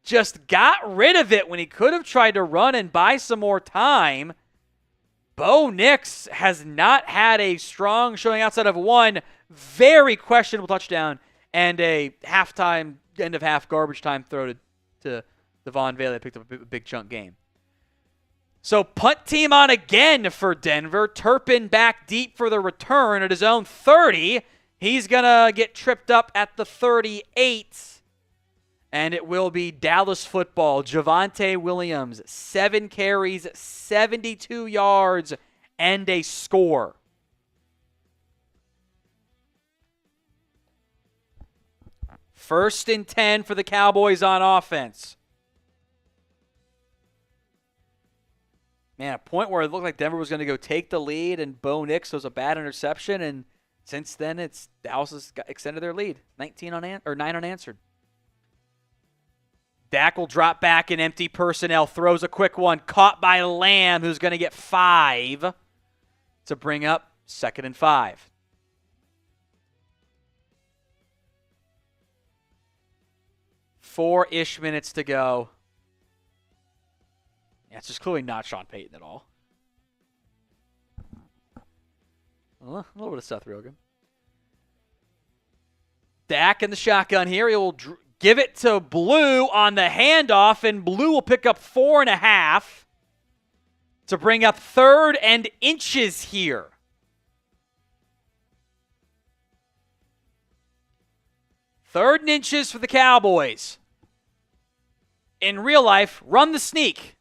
Just got rid of it when he could have tried to run and buy some more time. Bo Nix has not had a strong showing outside of one very questionable touchdown and a halftime, end of half garbage time throw to Devon Bailey that picked up a big chunk game. So punt team on again for Denver. Turpin back deep for the return at his own 30. He's going to get tripped up at the 38. And it will be Dallas football. Javonte Williams, 7 carries, 72 yards, and a score. First and 10 for the Cowboys on offense. Man, a point where it looked like Denver was going to go take the lead, and Bo Nix was a bad interception, and since then, Dallas has extended their lead, 9 unanswered. Dak will drop back in empty personnel, throws a quick one, caught by Lamb, who's going to get 5 to bring up 2nd and 5. Four-ish minutes to go. Yeah, it's just clearly not Sean Payton at all. A little bit of Seth Rogen. Dak in the shotgun here. He will give it to Blue on the handoff, and Blue will pick up 4.5 to bring up 3rd and inches here. 3rd and inches for the Cowboys. In real life, run the sneak.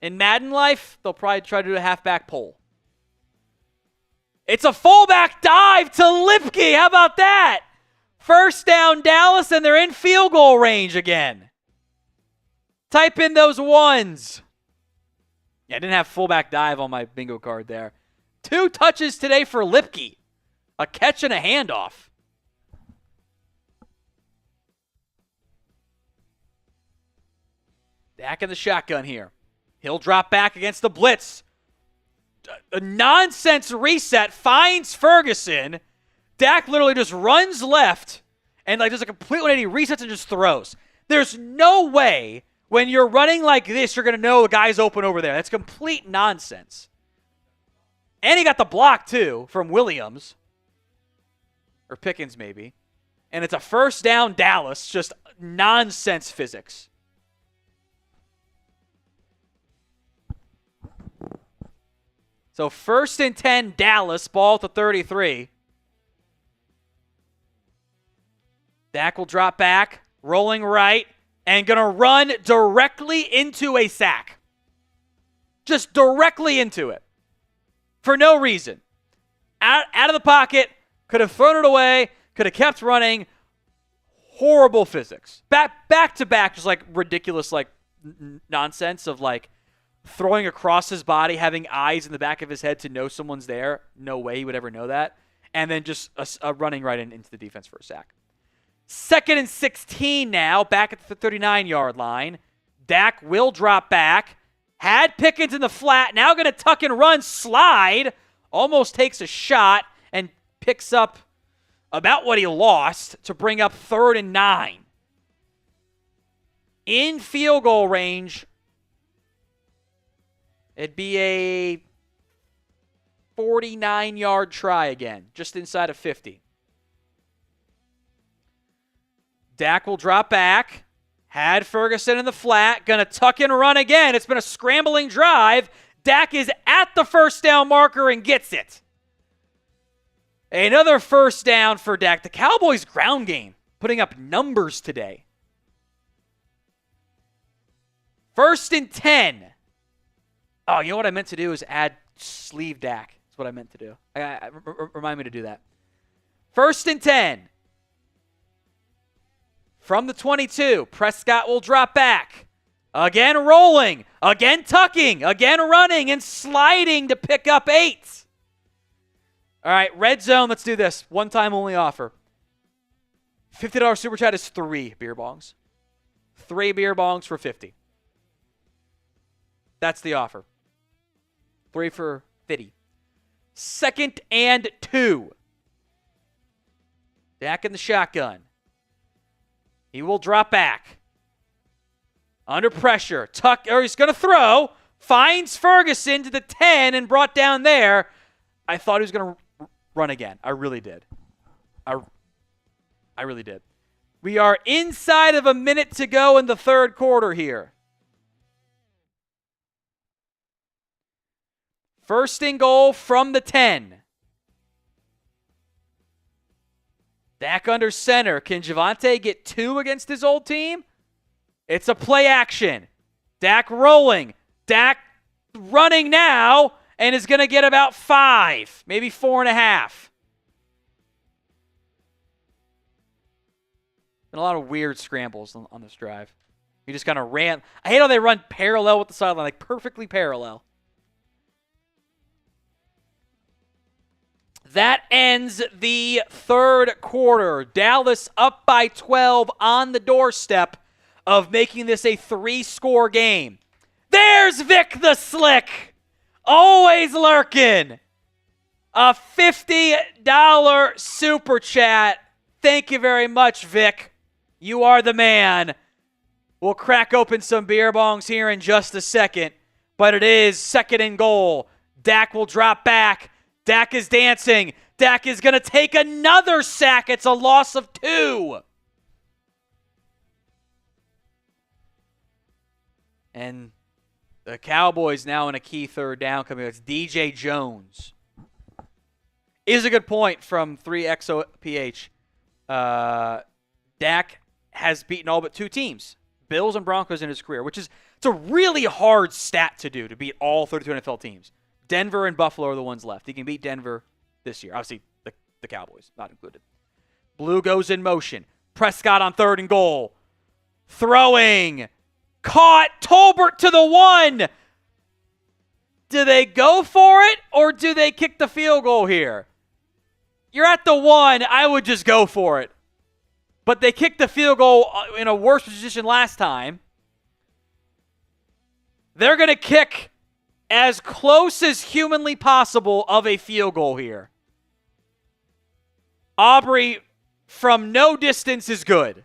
In Madden life, they'll probably try to do a halfback pull. It's a fullback dive to Lipke. How about that? 1st down, Dallas, and they're in field goal range again. Type in those ones. Yeah, I didn't have fullback dive on my bingo card there. 2 touches today for Lipke. A catch and a handoff. Dak in the shotgun here. He'll drop back against the blitz. A nonsense reset finds Ferguson. Dak literally just runs left and does a complete 180, resets and just throws. There's no way when you're running like this you're going to know the guy's open over there. That's complete nonsense. And he got the block too from Williams. Or Pickens maybe. And it's a 1st down Dallas. Just nonsense physics. So 1st and 10, Dallas, ball to 33. Dak will drop back, rolling right, and going to run directly into a sack. Just directly into it. For no reason. Out of the pocket, could have thrown it away, could have kept running. Horrible physics. Back to back, just ridiculous nonsense of throwing across his body, having eyes in the back of his head to know someone's there. No way he would ever know that. And then just a running right into the defense for a sack. 2nd and 16 now, back at the 39-yard line. Dak will drop back. Had Pickens in the flat. Now going to tuck and run, slide. Almost takes a shot and picks up about what he lost to bring up 3rd and 9. In field goal range. It'd be a 49-yard try again, just inside of 50. Dak will drop back. Had Ferguson in the flat. Going to tuck and run again. It's been a scrambling drive. Dak is at the 1st down marker and gets it. Another 1st down for Dak. The Cowboys' ground game putting up numbers today. 1st and 10. Oh, you know what I meant to do is add sleeve Dak. That's what I meant to do. Remind me to do that. 1st and 10. From the 22, Prescott will drop back. Again rolling. Again tucking. Again running and sliding to pick up 8. All right, red zone. Let's do this. One-time only offer. $50 super chat is 3 beer bongs. 3 beer bongs for 50. That's the offer. 3 for 50. 2nd and 2. Dak in the shotgun. He will drop back. Under pressure. He's going to throw. Finds Ferguson to the 10 and brought down there. I thought he was going to run again. I really did. I really did. We are inside of a minute to go in the 3rd quarter here. 1st and goal from the 10. Dak under center. Can Javonte get 2 against his old team? It's a play action. Dak rolling. Dak running now and is going to get about 5, maybe 4.5. Been a lot of weird scrambles on this drive. He just kind of ran. I hate how they run parallel with the sideline, perfectly parallel. That ends the 3rd quarter. Dallas up by 12 on the doorstep of making this a 3-score game. There's Vic the Slick. Always lurking. A $50 super chat. Thank you very much, Vic. You are the man. We'll crack open some beer bongs here in just a second. But it is 2nd and goal. Dak will drop back. Dak is dancing. Dak is going to take another sack. It's a loss of 2. And the Cowboys now in a key 3rd down coming. It's DJ Jones. Is a good point from 3XOPH. Dak has beaten all but 2 teams, Bills and Broncos, in his career, which is it's a really hard stat to do, to beat all 32 NFL teams. Denver and Buffalo are the ones left. He can beat Denver this year. Obviously, the Cowboys, not included. Blue goes in motion. Prescott on 3rd and goal. Throwing. Caught. Tolbert to the 1. Do they go for it, or do they kick the field goal here? You're at the 1. I would just go for it. But they kicked the field goal in a worse position last time. They're going to kick as close as humanly possible of a field goal here. Aubrey, from no distance, is good.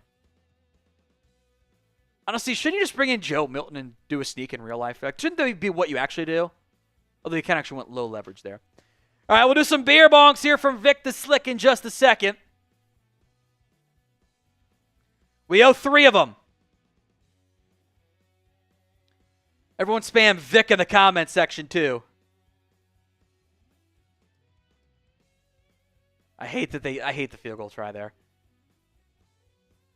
Honestly, shouldn't you just bring in Joe Milton and do a sneak in real life? Shouldn't that be what you actually do? Although you kind of actually went low leverage there. All right, we'll do some beer bongs here from Vic the Slick in just a second. We owe 3 of them. Everyone spam Vic in the comment section, too. I hate the field goal try there.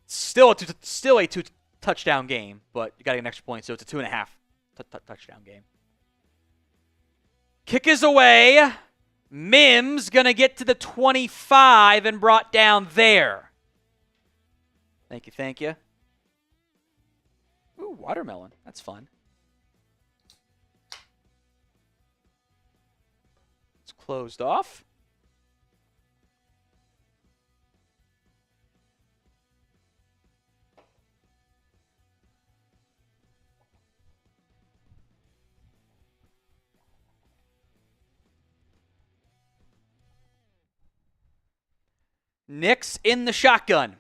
Still a 2-touchdown game, but you got to get an extra point, so it's a 2.5 touchdown game. Kick is away. Mims going to get to the 25 and brought down there. Thank you. Ooh, watermelon. That's fun. It's closed off. Nix in the shotgun.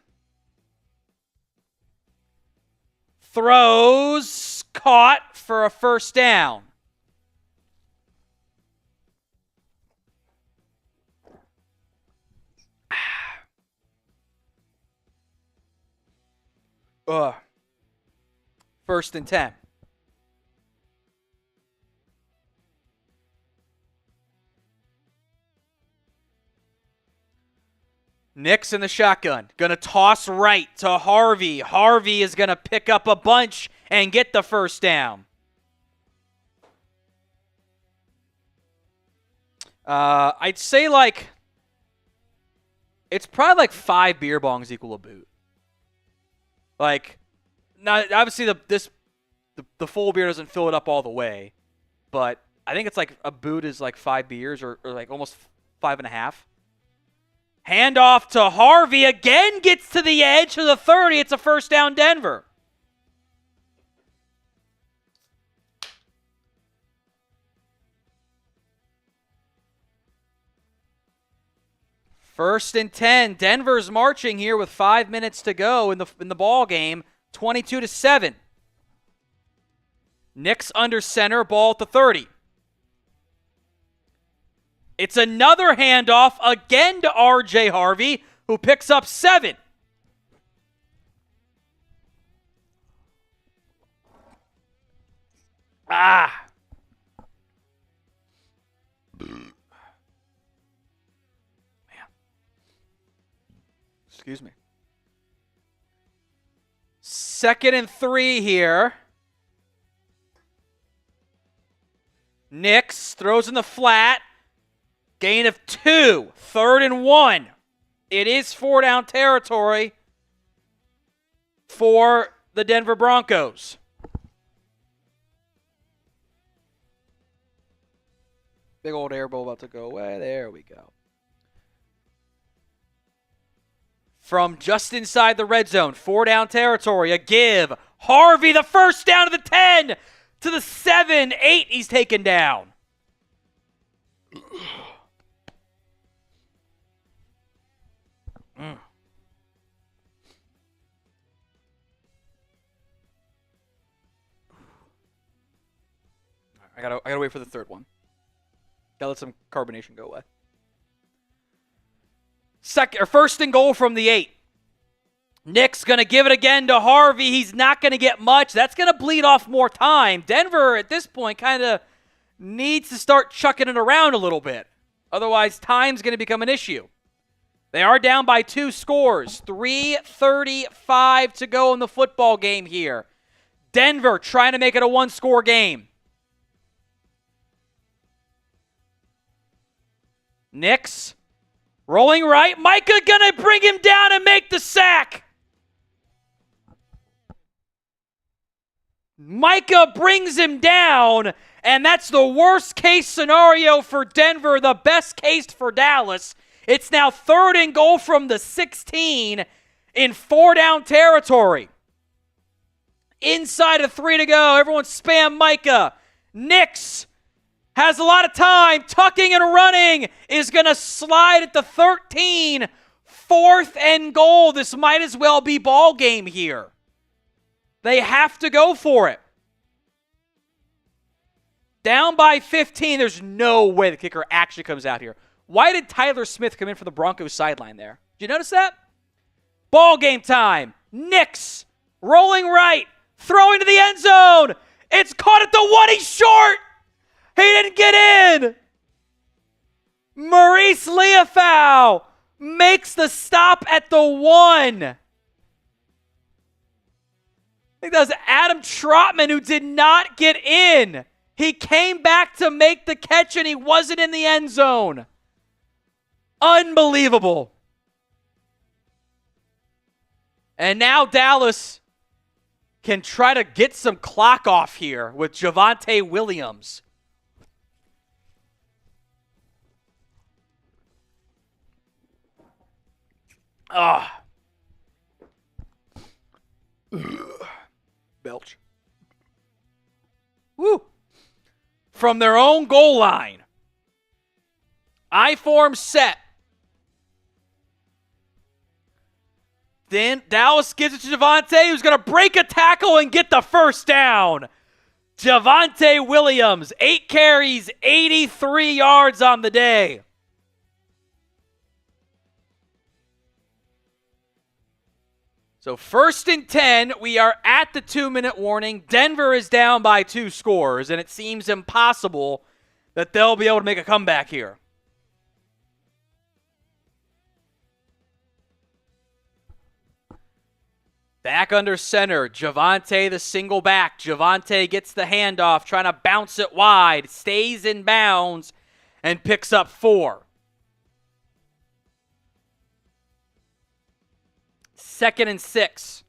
Throws, caught for a first down. First and 10. Nix in the shotgun. Going to toss right to Harvey. Harvey is going to pick up a bunch and get the first down. I'd say it's probably 5 beer bongs equal a boot. Now obviously the full beer doesn't fill it up all the way, but I think it's a boot is 5 beers or almost 5.5. Handoff to Harvey, again gets to the edge to the 30. It's a first down, Denver. First and 10. Denver's marching here with 5 minutes to go in the ball game, 22-7. Nix under center, ball at the 30. It's another handoff again to R.J. Harvey, who picks up 7. Man. Excuse me. 2nd and 3 here. Nix throws in the flat. Gain of 2. 3rd and 1. It is 4-down territory for the Denver Broncos. Big old air bowl about to go away. There we go. From just inside the red zone, 4-down territory, a give. Harvey, the first down to the 10, to the 7, 8, he's taken down. I gotta wait for the 3rd one. Gotta let some carbonation go away. 1st and goal from the 8. Nick's going to give it again to Harvey. He's not going to get much. That's going to bleed off more time. Denver, at this point, kind of needs to start chucking it around a little bit. Otherwise, time's going to become an issue. They are down by 2 scores. 3:35 to go in the football game here. Denver trying to make it a 1-score game. Nix rolling right. Micah gonna bring him down and make the sack. Micah brings him down, and that's the worst case scenario for Denver, the best case for Dallas. It's now 3rd and goal from the 16 in 4-down territory. Inside of 3 to go. Everyone spam Micah. Nix has a lot of time. Tucking and running is going to slide at the 13. 4th and goal. This might as well be ball game here. They have to go for it. Down by 15. There's no way the kicker actually comes out here. Why did Tyler Smith come in for the Broncos sideline there? Did you notice that? Ball game time. Nix rolling right. Throwing to the end zone. It's caught at the 1. He's short. He didn't get in. Maurice Liufau makes the stop at the 1. I think that was Adam Trotman who did not get in. He came back to make the catch and he wasn't in the end zone. Unbelievable. And now Dallas can try to get some clock off here with Javonte Williams. Belch. Woo. From their own goal line. I-form set. Then Dallas gives it to Javonte, who's going to break a tackle and get the first down. Javonte Williams, 8 carries, 83 yards on the day. So 1st and 10, we are at the 2-minute warning. Denver is down by 2 scores, and it seems impossible that they'll be able to make a comeback here. Back under center, Javonte the single back. Javonte gets the handoff, trying to bounce it wide, stays in bounds, and picks up 4. 2nd and 6.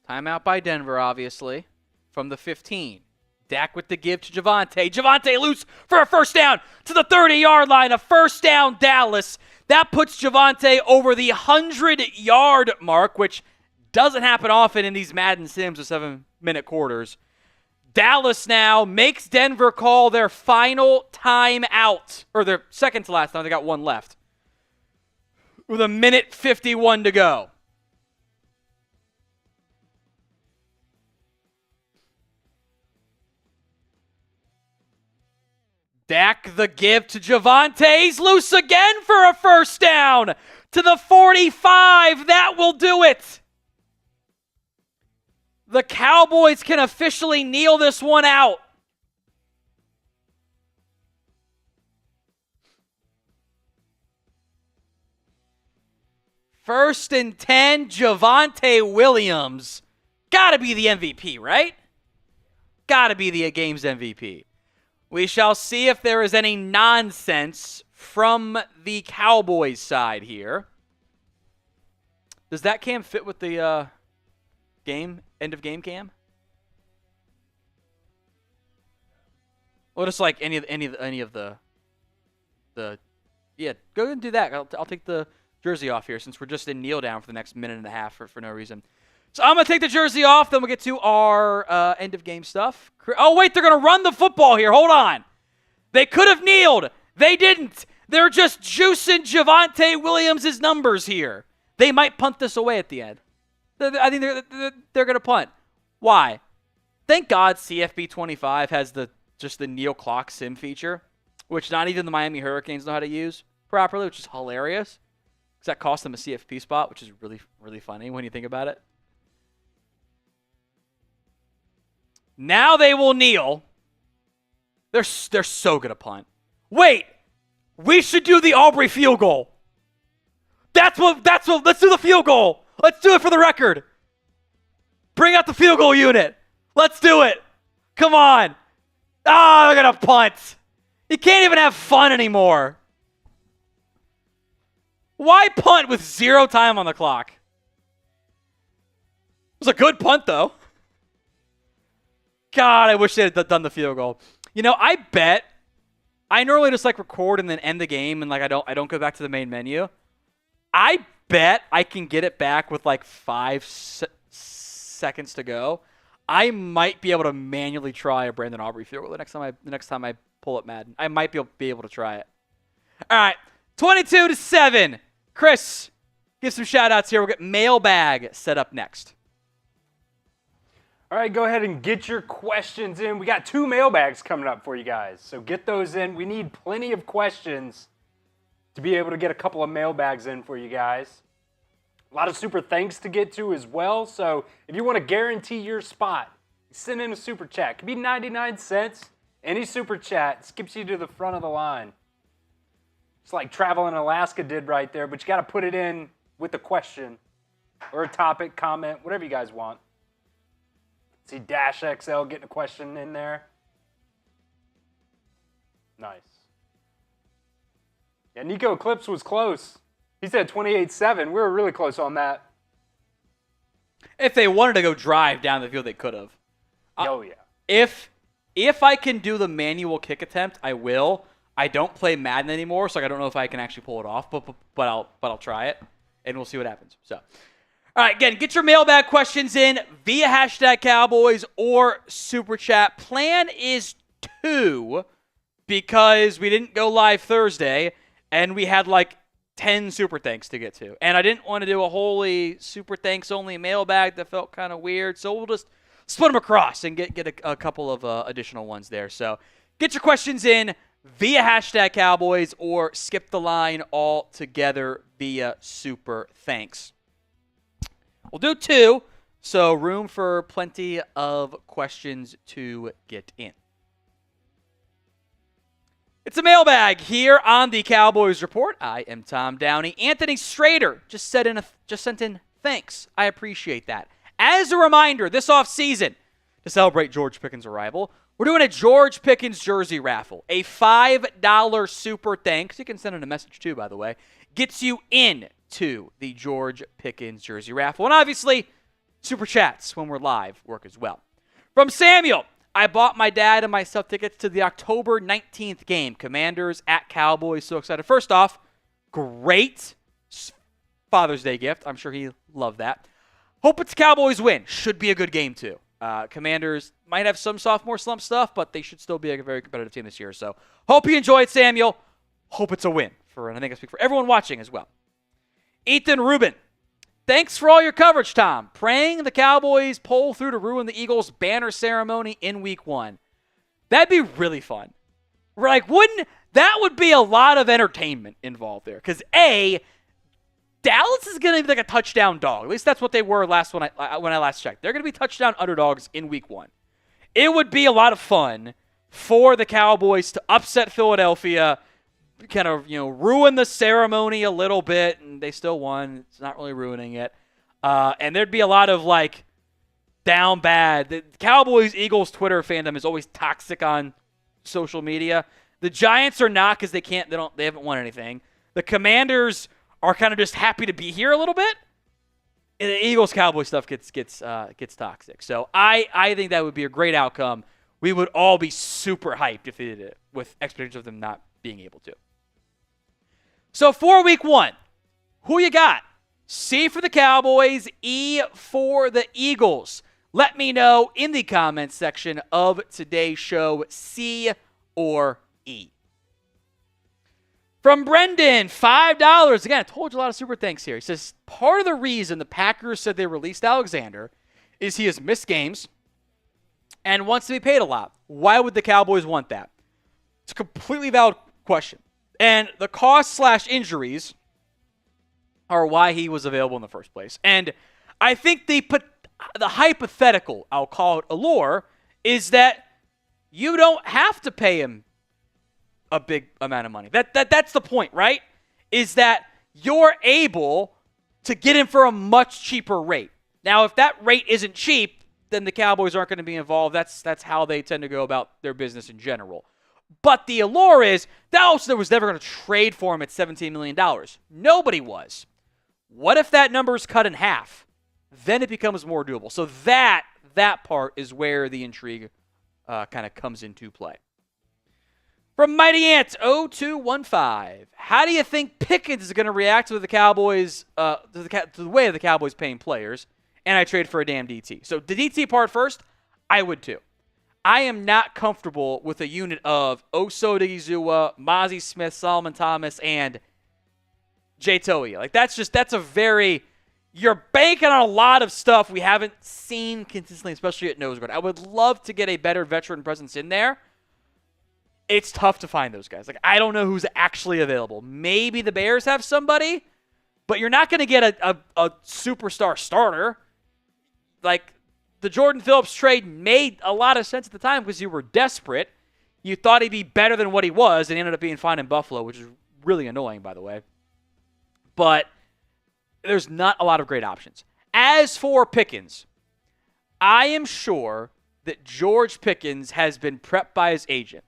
Timeout by Denver, obviously, from the 15. Dak with the give to Javonte. Javonte loose for a first down to the 30-yard line. A first down, Dallas. That puts Javonte over the 100-yard mark, which doesn't happen often in these Madden Sims with 7-minute quarters. Dallas now makes Denver call their final timeout, or their second to last time. They got 1 left. With 1:51 to go. Dak the give to Javonte. He's loose again for a first down to the 45. That will do it. The Cowboys can officially kneel this one out. First and 10, Javonte Williams. Gotta be the MVP, right? Gotta be the game's MVP. We shall see if there is any nonsense from the Cowboys side here. Does that cam fit with the end of game cam? Well, just like any of the yeah, go ahead and do that. I'll take the jersey off here since we're just in kneel down for the next minute and a half for no reason. So I'm going to take the jersey off, then we'll get to our end-of-game stuff. Oh, wait, they're going to run the football here. Hold on. They could have kneeled. They didn't. They're just juicing Javonte Williams' numbers here. They might punt this away at the end. I think they're going to punt. Why? Thank God CFB 25 has just the kneel clock sim feature, which not even the Miami Hurricanes know how to use properly, which is hilarious. because that cost them a CFP spot, which is really, really funny when you think about it. Now they will kneel. They're so good at punt. Wait, we should do the Aubrey field goal. That's what, let's do the field goal. Let's do it for the record. Bring out the field goal unit. Let's do it. Come on. They're going to punt. You can't even have fun anymore. Why punt with 0 time on the clock? It was a good punt, though. God, I wish they had done the field goal. I bet I normally just record and then end the game and I don't go back to the main menu. I bet I can get it back with 5 seconds to go. I might be able to manually try a Brandon Aubrey field goal the next time I pull up Madden. I might be able to try it. All right, 22-7. Chris, give some shout-outs here. We'll get mailbag set up next. All right, go ahead and get your questions in. We got 2 mailbags coming up for you guys, so get those in. We need plenty of questions to be able to get a couple of mailbags in for you guys. A lot of super thanks to get to as well, so if you want to guarantee your spot, send in a super chat. It could be 99 cents. Any super chat skips you to the front of the line. It's like Travel in Alaska did right there, but you got to put it in with a question or a topic, comment, whatever you guys want. See Dash XL getting a question in there. Nice. Yeah, Nico Eclipse was close. He said 28-7. We were really close on that. If they wanted to go drive down the field, they could have. Oh, yeah. If I can do the manual kick attempt, I will. I don't play Madden anymore, so I don't know if I can actually pull it off, but I'll try it, and we'll see what happens. So, all right, again, get your mailbag questions in via hashtag Cowboys or Super Chat. Plan is 2 because we didn't go live Thursday, and we had 10 super thanks to get to. And I didn't want to do a wholly super thanks only mailbag that felt kind of weird, so we'll just split them across and get a couple of additional ones there. So get your questions in via hashtag Cowboys or skip the line altogether via super thanks. We'll do 2, so room for plenty of questions to get in. It's a mailbag here on the Cowboys Report. I am Tom Downey. Anthony Strader just sent in thanks. I appreciate that. As a reminder, this offseason, to celebrate George Pickens' arrival, we're doing a George Pickens jersey raffle. A $5 super thanks. You can send in a message too, by the way. Gets you in to the George Pickens jersey raffle. And obviously, super chats when we're live work as well. From Samuel, I bought my dad and myself tickets to the October 19th game. Commanders at Cowboys. So excited. First off, great Father's Day gift. I'm sure he loved that. Hope it's Cowboys win. Should be a good game too. Commanders might have some sophomore slump stuff, but they should still be a very competitive team this year. So hope you enjoyed, Samuel. Hope it's a win. And I think I speak for everyone watching as well. Ethan Rubin, thanks for all your coverage, Tom. Praying the Cowboys pull through to ruin the Eagles' banner ceremony in Week 1. That'd be really fun. That would be a lot of entertainment involved there. Because Dallas is going to be a touchdown dog. At least that's what they were when I last checked. They're going to be touchdown underdogs in Week 1. It would be a lot of fun for the Cowboys to upset Philadelphia, kind of ruin the ceremony a little bit, and they still won. It's not really ruining it. And there'd be a lot of down bad. The Cowboys-Eagles Twitter fandom is always toxic on social media. The Giants are not because they haven't won anything. The Commanders are kind of just happy to be here a little bit. And the Eagles-Cowboys stuff gets toxic. So I think that would be a great outcome. We would all be super hyped if they did it, with expectations of them not being able to. So for Week 1, who you got? C for the Cowboys, E for the Eagles. Let me know in the comments section of today's show, C or E. From Brendan, $5. Again, I told you a lot of super thanks here. He says, part of the reason the Packers said they released Alexander is he has missed games and wants to be paid a lot. Why would the Cowboys want that? It's a completely valid question. And the cost/injuries or why he was available in the first place. And I think the hypothetical, I'll call it allure, is that you don't have to pay him a big amount of money. That's the point, right? Is that you're able to get him for a much cheaper rate. Now, if that rate isn't cheap, then the Cowboys aren't going to be involved. That's how they tend to go about their business in general. But the allure is, Dallas was never going to trade for him at $17 million. Nobody was. What if that number is cut in half? Then it becomes more doable. So that part is where the intrigue kind of comes into play. From Mighty Ant 0215, how do you think Pickens is going to react to the Cowboys, to the way of the Cowboys paying players? And I trade for a damn DT. So the DT part first, I would too. I am not comfortable with a unit of Osa Odighizuwa, Mozzie Smith, Solomon Thomas, and Jay Toia. Like that's a very, you're banking on a lot of stuff we haven't seen consistently, especially at nose guard. I would love to get a better veteran presence in there. It's tough to find those guys. Like, I don't know who's actually available. Maybe the Bears have somebody, but you're not going to get a superstar starter. Like, the Jordan Phillips trade made a lot of sense at the time because you were desperate. You thought he'd be better than what he was, and he ended up being fine in Buffalo, which is really annoying, by the way. But there's not a lot of great options. As for Pickens, I am sure that George Pickens has been prepped by his agent.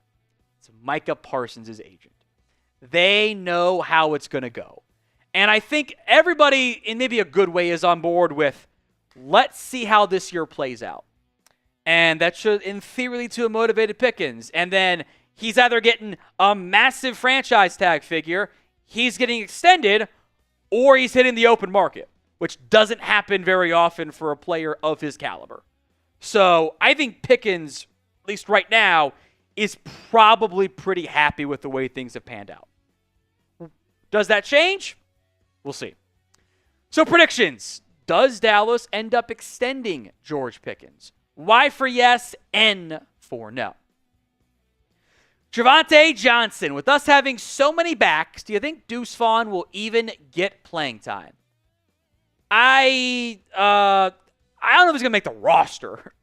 It's Micah Parsons' agent. They know how it's going to go. And I think everybody, in maybe a good way, is on board with, let's see how this year plays out. And that should, in theory, lead to a motivated Pickens. And then he's either getting a massive franchise tag figure, he's getting extended, or he's hitting the open market, which doesn't happen very often for a player of his caliber. So I think Pickens, at least right now, is probably pretty happy with the way things have panned out. Does that change? We'll see. So predictions. Does Dallas end up extending George Pickens? Y for yes, N for no. Javonte Johnson, with us having so many backs, do you think Deuce Vaughn will even get playing time? I don't know if he's going to make the roster.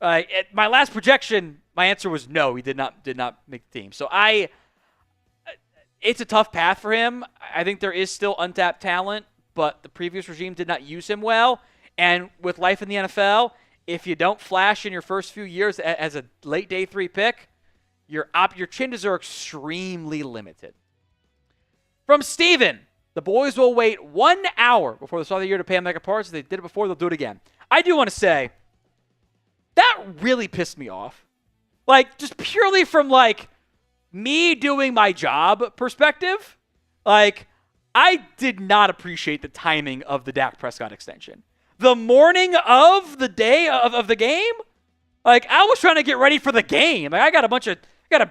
At my last projection, my answer was no. He did not make the team. So it's a tough path for him. I think there is still untapped talent, but the previous regime did not use him well. And with life in the NFL, if you don't flash in your first few years as a late day 3 pick, your chances are extremely limited. From Steven, the boys will wait 1 hour before the start of the year to pay Micah Parsons. They did it before, they'll do it again. I do want to say, that really pissed me off. Like, just purely from, like, me doing my job perspective, like, I did not appreciate the timing of the Dak Prescott extension. The morning of the day of the game, like, I was trying to get ready for the game. Like, I got to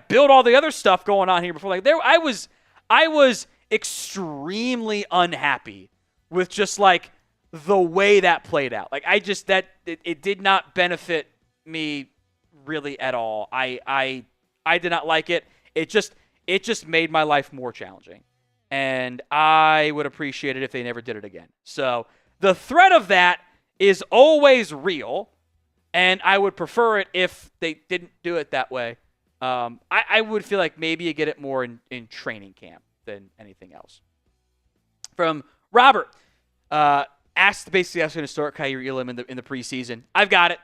build all the other stuff going on here before, like, I was extremely unhappy with just, like, the way that played out. Like, it did not benefit me really at all. I did not like it. It just made my life more challenging. And I would appreciate it if they never did it again. So the threat of that is always real, and I would prefer it if they didn't do it that way. I would feel like maybe you get it more in training camp than anything else. From Robert, asked basically going to start Kyrie Elam in the preseason. I've got it.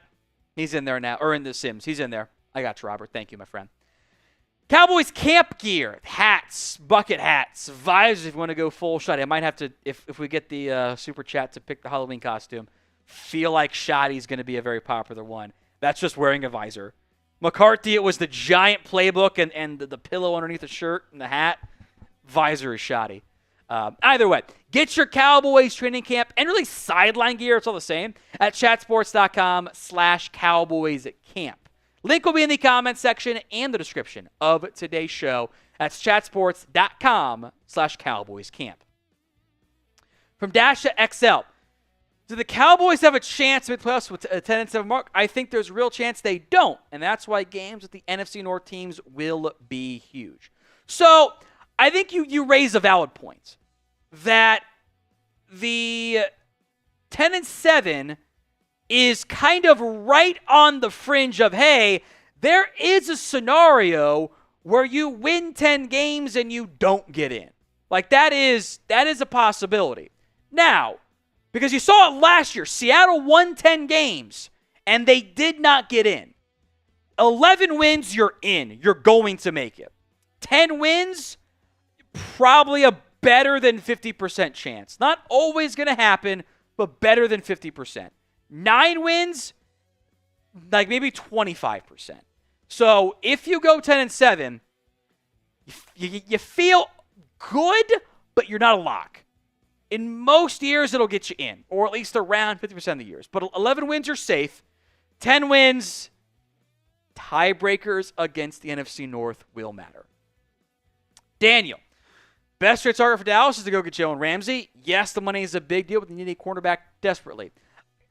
He's in there now, or in the Sims. He's in there. I got you, Robert. Thank you, my friend. Cowboys camp gear, hats, bucket hats, visors if you want to go full shot. I might have to, if we get the super chat to pick the Halloween costume, feel like Shoddy's going to be a very popular one. That's just wearing a visor. McCarthy, it was the giant playbook and the pillow underneath the shirt and the hat. Visor is Shoddy. Either way, get your Cowboys training camp and really sideline gear. It's all the same at chatsports.com/CowboysCamp. Link will be in the comments section and the description of today's show. That's chatsports.com/CowboysCamp. From Dasha XL, do the Cowboys have a chance to make playoffs with a 10-7 mark? I think there's a real chance they don't, and that's why games with the NFC North teams will be huge. So I think you raise a valid point that the 10-7 is kind of right on the fringe of, hey, there is a scenario where you win 10 games and you don't get in. Like, that is a possibility. Now, because you saw it last year, Seattle won 10 games, and they did not get in. 11 wins, you're in. You're going to make it. 10 wins, probably a better than 50% chance. Not always going to happen, but better than 50%. 9 wins, like maybe 25%. So if you go 10-7, you feel good, but you're not a lock. In most years, it'll get you in, or at least around 50% of the years. But 11 wins are safe. 10 wins, tiebreakers against the NFC North will matter. Daniel, best trade target for Dallas is to go get Jalen Ramsey. Yes, the money is a big deal, but they need a cornerback desperately.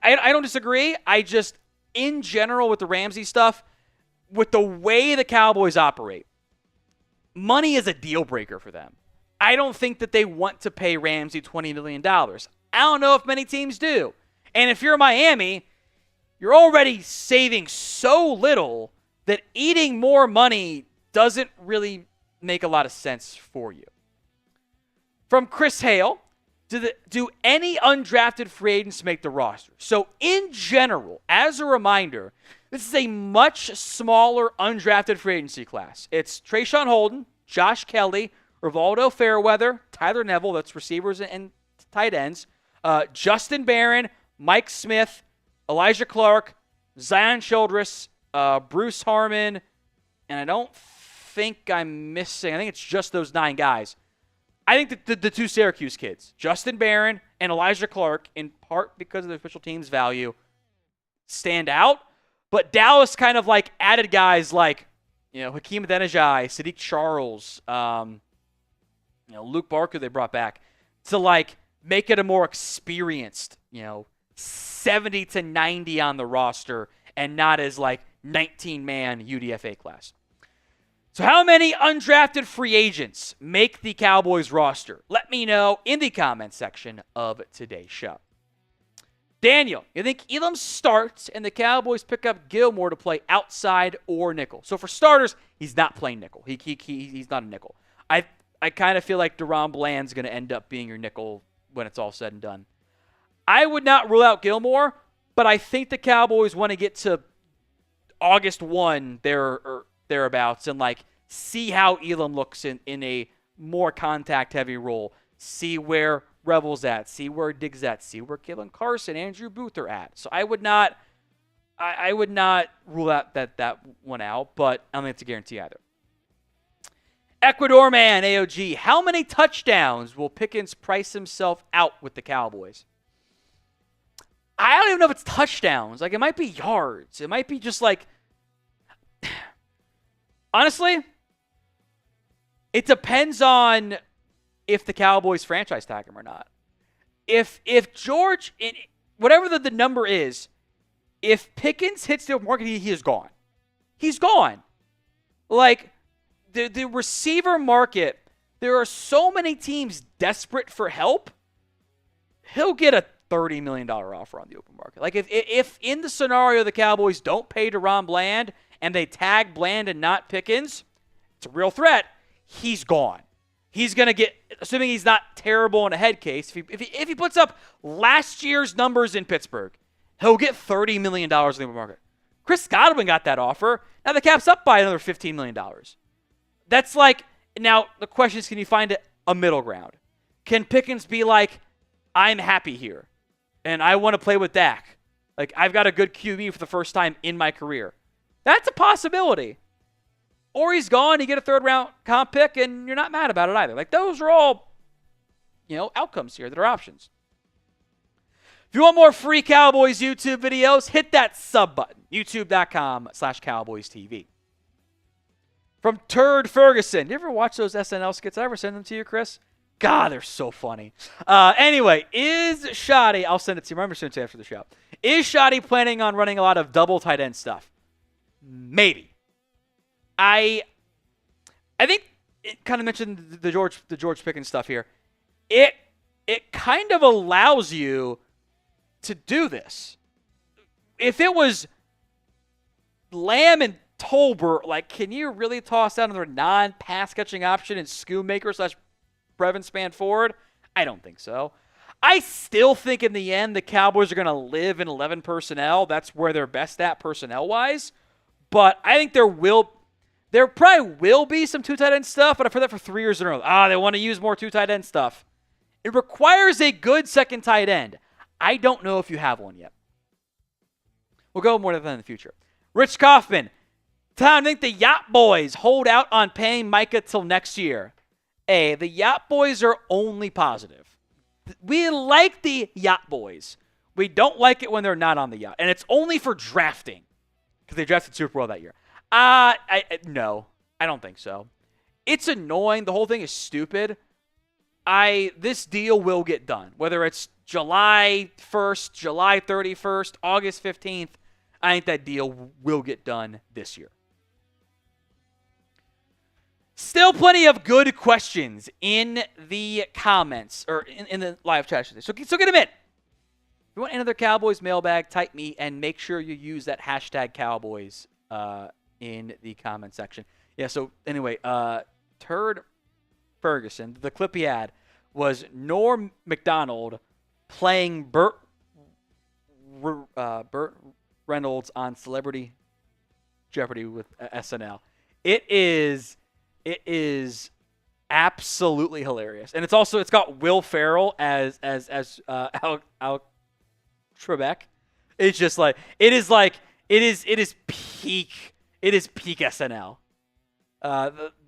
I don't disagree. I just, in general, with the Ramsey stuff, with the way the Cowboys operate, money is a deal breaker for them. I don't think that they want to pay Ramsey $20 million. I don't know if many teams do. And if you're Miami, you're already saving so little that eating more money doesn't really make a lot of sense for you. From Chris Hale, do any undrafted free agents make the roster? So in general, as a reminder, this is a much smaller undrafted free agency class. It's Trayshawn Holden, Josh Kelly, Rivaldo Fairweather, Tyler Neville, that's receivers and tight ends, Justin Barron, Mike Smith, Elijah Clark, Zion Childress, Bruce Harmon, and I don't think I'm missing. I think it's just those 9 guys. I think that the 2 Syracuse kids, Justin Barron and Elijah Clark, in part because of the official team's value, stand out. But Dallas kind of like added guys like, Hakeem Adeniji, Sadiq Charles, Luke Barker they brought back to like make it a more experienced, 70 to 90 on the roster and not as like 19-man UDFA class. So how many undrafted free agents make the Cowboys roster? Let me know in the comment section of today's show. Daniel, you think Elam starts and the Cowboys pick up Gilmore to play outside or nickel? So for starters, he's not playing nickel. He's not a nickel. I kind of feel like DaRon Bland's going to end up being your nickel when it's all said and done. I would not rule out Gilmore, but I think the Cowboys want to get to August 1 thereabouts and like see how Elam looks in a more contact-heavy role. See where Rebel's at. See where Diggs at. See where Kalen Carson, Andrew Booth are at. So I would not rule out that one out, but I don't think it's a guarantee either. Ecuador man, AOG, how many touchdowns will Pickens price himself out with the Cowboys? I don't even know if it's touchdowns. Like, it might be yards. It might be just like... Honestly, it depends on if the Cowboys franchise tag him or not. If George, whatever the number is, if Pickens hits the open market, he is gone. He's gone. Like, the receiver market, there are so many teams desperate for help, he'll get a $30 million offer on the open market. Like, if in the scenario the Cowboys don't pay DaRon Bland and they tag Bland and not Pickens, it's a real threat. He's gone. He's going to get, assuming he's not terrible in a head case, if he puts up last year's numbers in Pittsburgh, he'll get $30 million in the open market. Chris Godwin got that offer. Now the cap's up by another $15 million. That's like, now the question is, can you find a middle ground? Can Pickens be like, I'm happy here, and I want to play with Dak. Like, I've got a good QB for the first time in my career. That's a possibility. Or he's gone, you get a third-round comp pick, and you're not mad about it either. Like, those are all, outcomes here that are options. If you want more free Cowboys YouTube videos, hit that sub button, youtube.com/CowboysTV. From Turd Ferguson. Do you ever watch those SNL skits? Did I ever send them to you, Chris? God, they're so funny. Anyway, is Shoddy, I'll send it to you. Remember, send it to you after the show. Is Shoddy planning on running a lot of double tight end stuff? Maybe. I think it kind of mentioned the George Pickens stuff here. it kind of allows you to do this. If it was Lamb and Tolbert, like, can you really toss out another non-pass catching option in Schoonmaker / Brevin Spann-Ford? I don't think so. I still think in the end the Cowboys are going to live in 11 personnel. That's where they're best at personnel-wise. But I think there probably will be some two tight end stuff, but I've heard that for 3 years in a row. They want to use more two tight end stuff. It requires a good second tight end. I don't know if you have one yet. We'll go more than that in the future. Rich Kaufman. Tom, I think the Yacht Boys hold out on paying Micah till next year. The Yacht Boys are only positive. We like the Yacht Boys. We don't like it when they're not on the yacht. And it's only for drafting. Because they drafted Super Bowl that year. No, I don't think so. It's annoying. The whole thing is stupid. This deal will get done. Whether it's July 1st, July 31st, August 15th, I think that deal will get done this year. Still plenty of good questions in the comments, or in the live chat today. So get them in. If you want another Cowboys mailbag, type me and make sure you use that hashtag Cowboys in the comment section. Yeah, so anyway, Turd Ferguson, the clip he had was Norm Macdonald playing Burt Reynolds on Celebrity Jeopardy with SNL. It is absolutely hilarious, and it's got Will Ferrell as Al Trebek. It's just like it is peak SNL.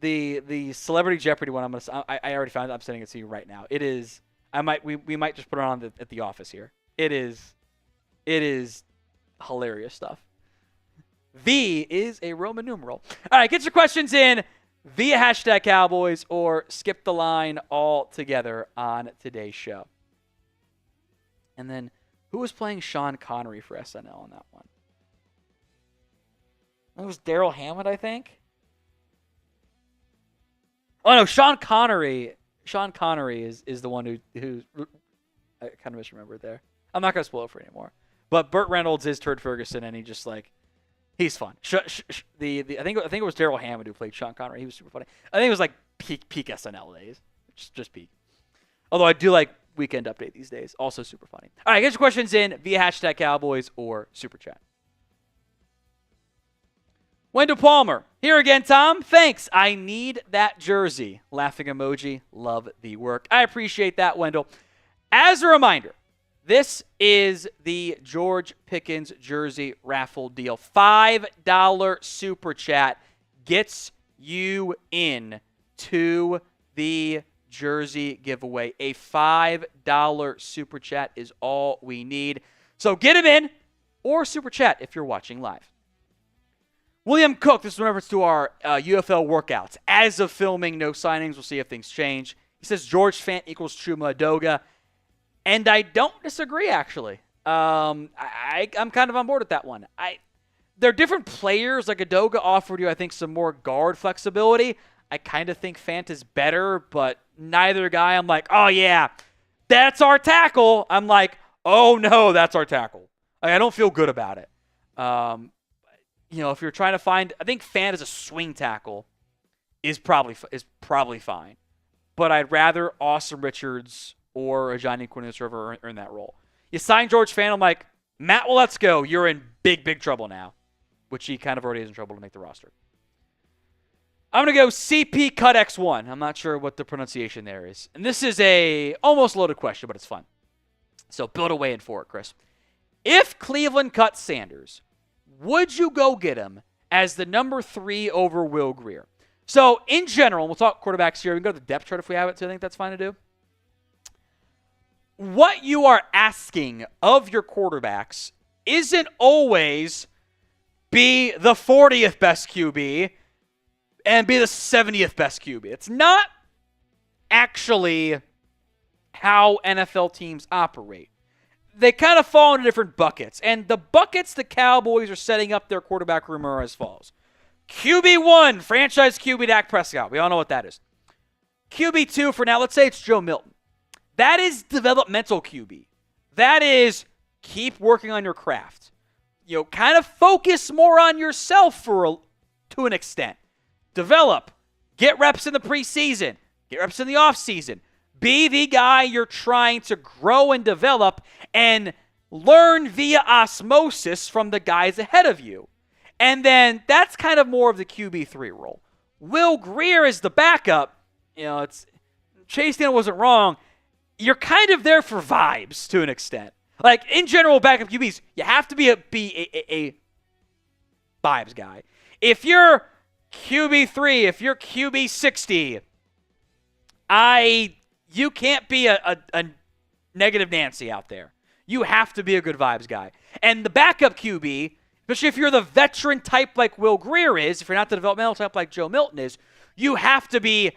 The Celebrity Jeopardy one I already found it. I'm sending it to you right now. It is. We might just put it on at the office here. It is hilarious stuff. V is a Roman numeral. All right, get your questions in via hashtag Cowboys or skip the line altogether on today's show. And then, who was playing Sean Connery for SNL on that one? That was Daryl Hammond, I think. Oh no, Sean Connery. Sean Connery is the one who I kind of misremembered there. I'm not gonna spoil it for you anymore. But Burt Reynolds is Turd Ferguson, and he's fun. I think it was Daryl Hammond who played Sean Connery. He was super funny. I think it was like peak SNL days, just peak. Although I do like Weekend Update these days, also super funny. All right, get your questions in via hashtag Cowboys or Super Chat. Wendell Palmer, here again, Tom. Thanks. I need that jersey. Laughing emoji. Love the work. I appreciate that, Wendell. As a reminder, this is the George Pickens jersey raffle deal. $5 Super Chat gets you in to the jersey giveaway. A $5 Super Chat is all we need. So get him in or Super Chat if you're watching live. William Cook, this is in reference to our UFL workouts. As of filming, no signings. We'll see if things change. He says George Fant equals Chuma Edoga. And I don't disagree, actually. I'm kind of on board with that one. They're different players. Like Edoga offered you, I think, some more guard flexibility. I kind of think Fant is better, but neither guy, I'm like, oh, yeah, that's our tackle. I'm like, oh, no, that's our tackle. I don't feel good about it. If you're trying to find, I think Fant as a swing tackle is probably fine. But I'd rather Austin Richards or Johnny Cornelius River earn that role. You sign George Fant, I'm like, Matt, well, let's go. You're in big trouble now, which he kind of already is in trouble to make the roster. I'm going to go CP Cut X1. I'm not sure what the pronunciation there is. And this is a almost loaded question, but it's fun. So build a way in for it, Chris. If Cleveland cuts Sanders, would you go get him as the number 3 over Will Grier? So in general, we'll talk quarterbacks here. We can go to the depth chart if we have it, so I think that's fine to do. What you are asking of your quarterbacks isn't always be the 40th best QB and be the 70th best QB. It's not actually how NFL teams operate. They kind of fall into different buckets. And the buckets the Cowboys are setting up their quarterback room are as follows. QB1, franchise QB Dak Prescott. We all know what that is. QB2 for now, let's say it's Joe Milton. That is developmental QB. That is keep working on your craft. Kind of focus more on yourself to an extent. Develop. Get reps in the preseason. Get reps in the offseason. Be the guy you're trying to grow and develop and learn via osmosis from the guys ahead of you. And then that's kind of more of the QB3 role. Will Grier is the backup. Chase Daniel wasn't wrong. You're kind of there for vibes to an extent. Like, in general, backup QBs, you have to be a vibes guy. If you're QB3, if you're QB60, you can't be a negative Nancy out there. You have to be a good vibes guy. And the backup QB, especially if you're the veteran type like Will Grier is, if you're not the developmental type like Joe Milton is, you have to be,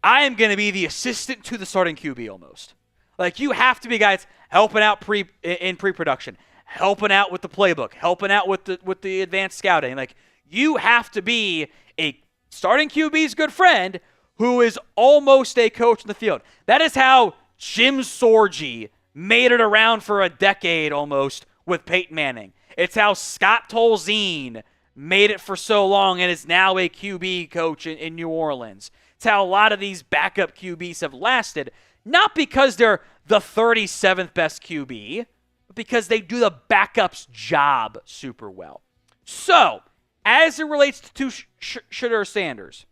I am going to be the assistant to the starting QB almost. Like, you have to be guys helping out in pre-production, helping out with the playbook, helping out with the advanced scouting. Like, you have to be a starting QB's good friend who is almost a coach in the field. That is how Jim Sorgi made it around for a decade almost with Peyton Manning. It's how Scott Tolzien made it for so long and is now a QB coach in New Orleans. It's how a lot of these backup QBs have lasted, not because they're the 37th best QB, but because they do the backup's job super well. So, as it relates to Shedeur Sanders,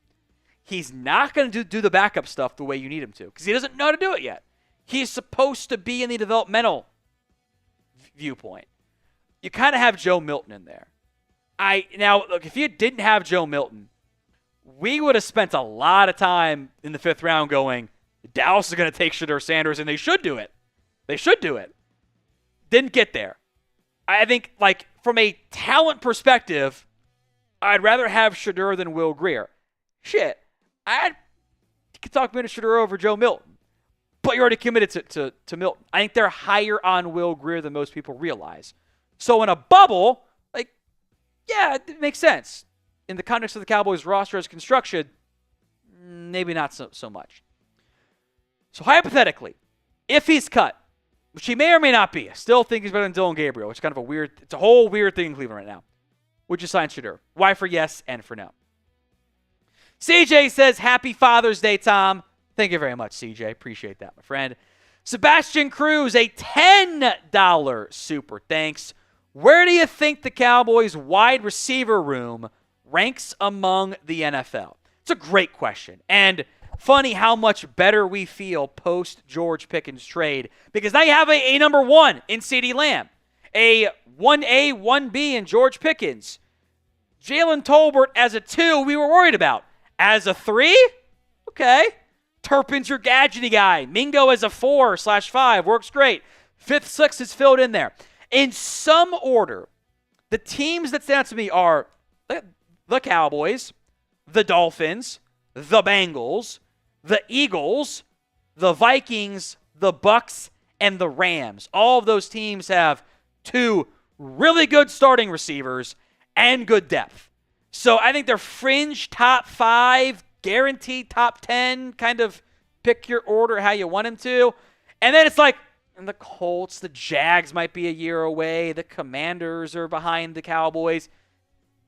he's not going to do the backup stuff the way you need him to because he doesn't know how to do it yet. He's supposed to be in the developmental viewpoint. You kind of have Joe Milton in there. Now, look, if you didn't have Joe Milton, we would have spent a lot of time in the 5th round going, Dallas is going to take Shedeur Sanders, and they should do it. They should do it. Didn't get there. I think, like, from a talent perspective, I'd rather have Shedeur than Will Grier. Shit. You could talk me into Shedeur over Joe Milton. But you're already committed to Milton. I think they're higher on Will Grier than most people realize. So in a bubble, like, yeah, it makes sense. In the context of the Cowboys roster as construction, maybe not so much. So hypothetically, if he's cut, which he may or may not be, I still think he's better than Dylan Gabriel, which is kind of it's a whole weird thing in Cleveland right now. Would you sign Shedeur? Why for yes and for no? CJ says, Happy Father's Day, Tom. Thank you very much, CJ. Appreciate that, my friend. Sebastian Cruz, a $10 super thanks. Where do you think the Cowboys' wide receiver room ranks among the NFL? It's a great question. And funny how much better we feel post-George Pickens trade because now you have a number 1 in CeeDee Lamb, a 1A, 1B in George Pickens. Jalen Tolbert as a 2 we were worried about. As a 3, okay. Turpin's your gadgety guy. Mingo as a 4/5 works great. 5th, 6th is filled in there. In some order, the teams that stand out to me are the Cowboys, the Dolphins, the Bengals, the Eagles, the Vikings, the Bucks, and the Rams. All of those teams have 2 really good starting receivers and good depth. So I think they're fringe top 5, guaranteed top 10, kind of pick your order how you want them to. And then it's like, and the Colts, the Jags might be a year away. The Commanders are behind the Cowboys.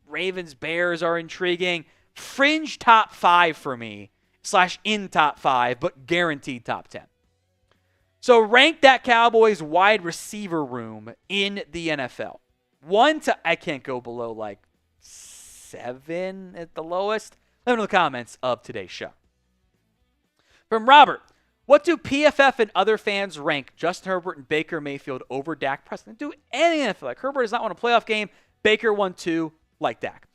Ravens, Bears are intriguing. Fringe top 5 for me, / in top 5, but guaranteed top 10. So rank that Cowboys wide receiver room in the NFL. 1 to, I can't go below like 7 at the lowest. Let me know in the comments of today's show. From Robert, what do PFF and other fans rank Justin Herbert and Baker Mayfield over Dak Prescott? Do anything I feel like Herbert has not won a playoff game. Baker won 2 like Dak.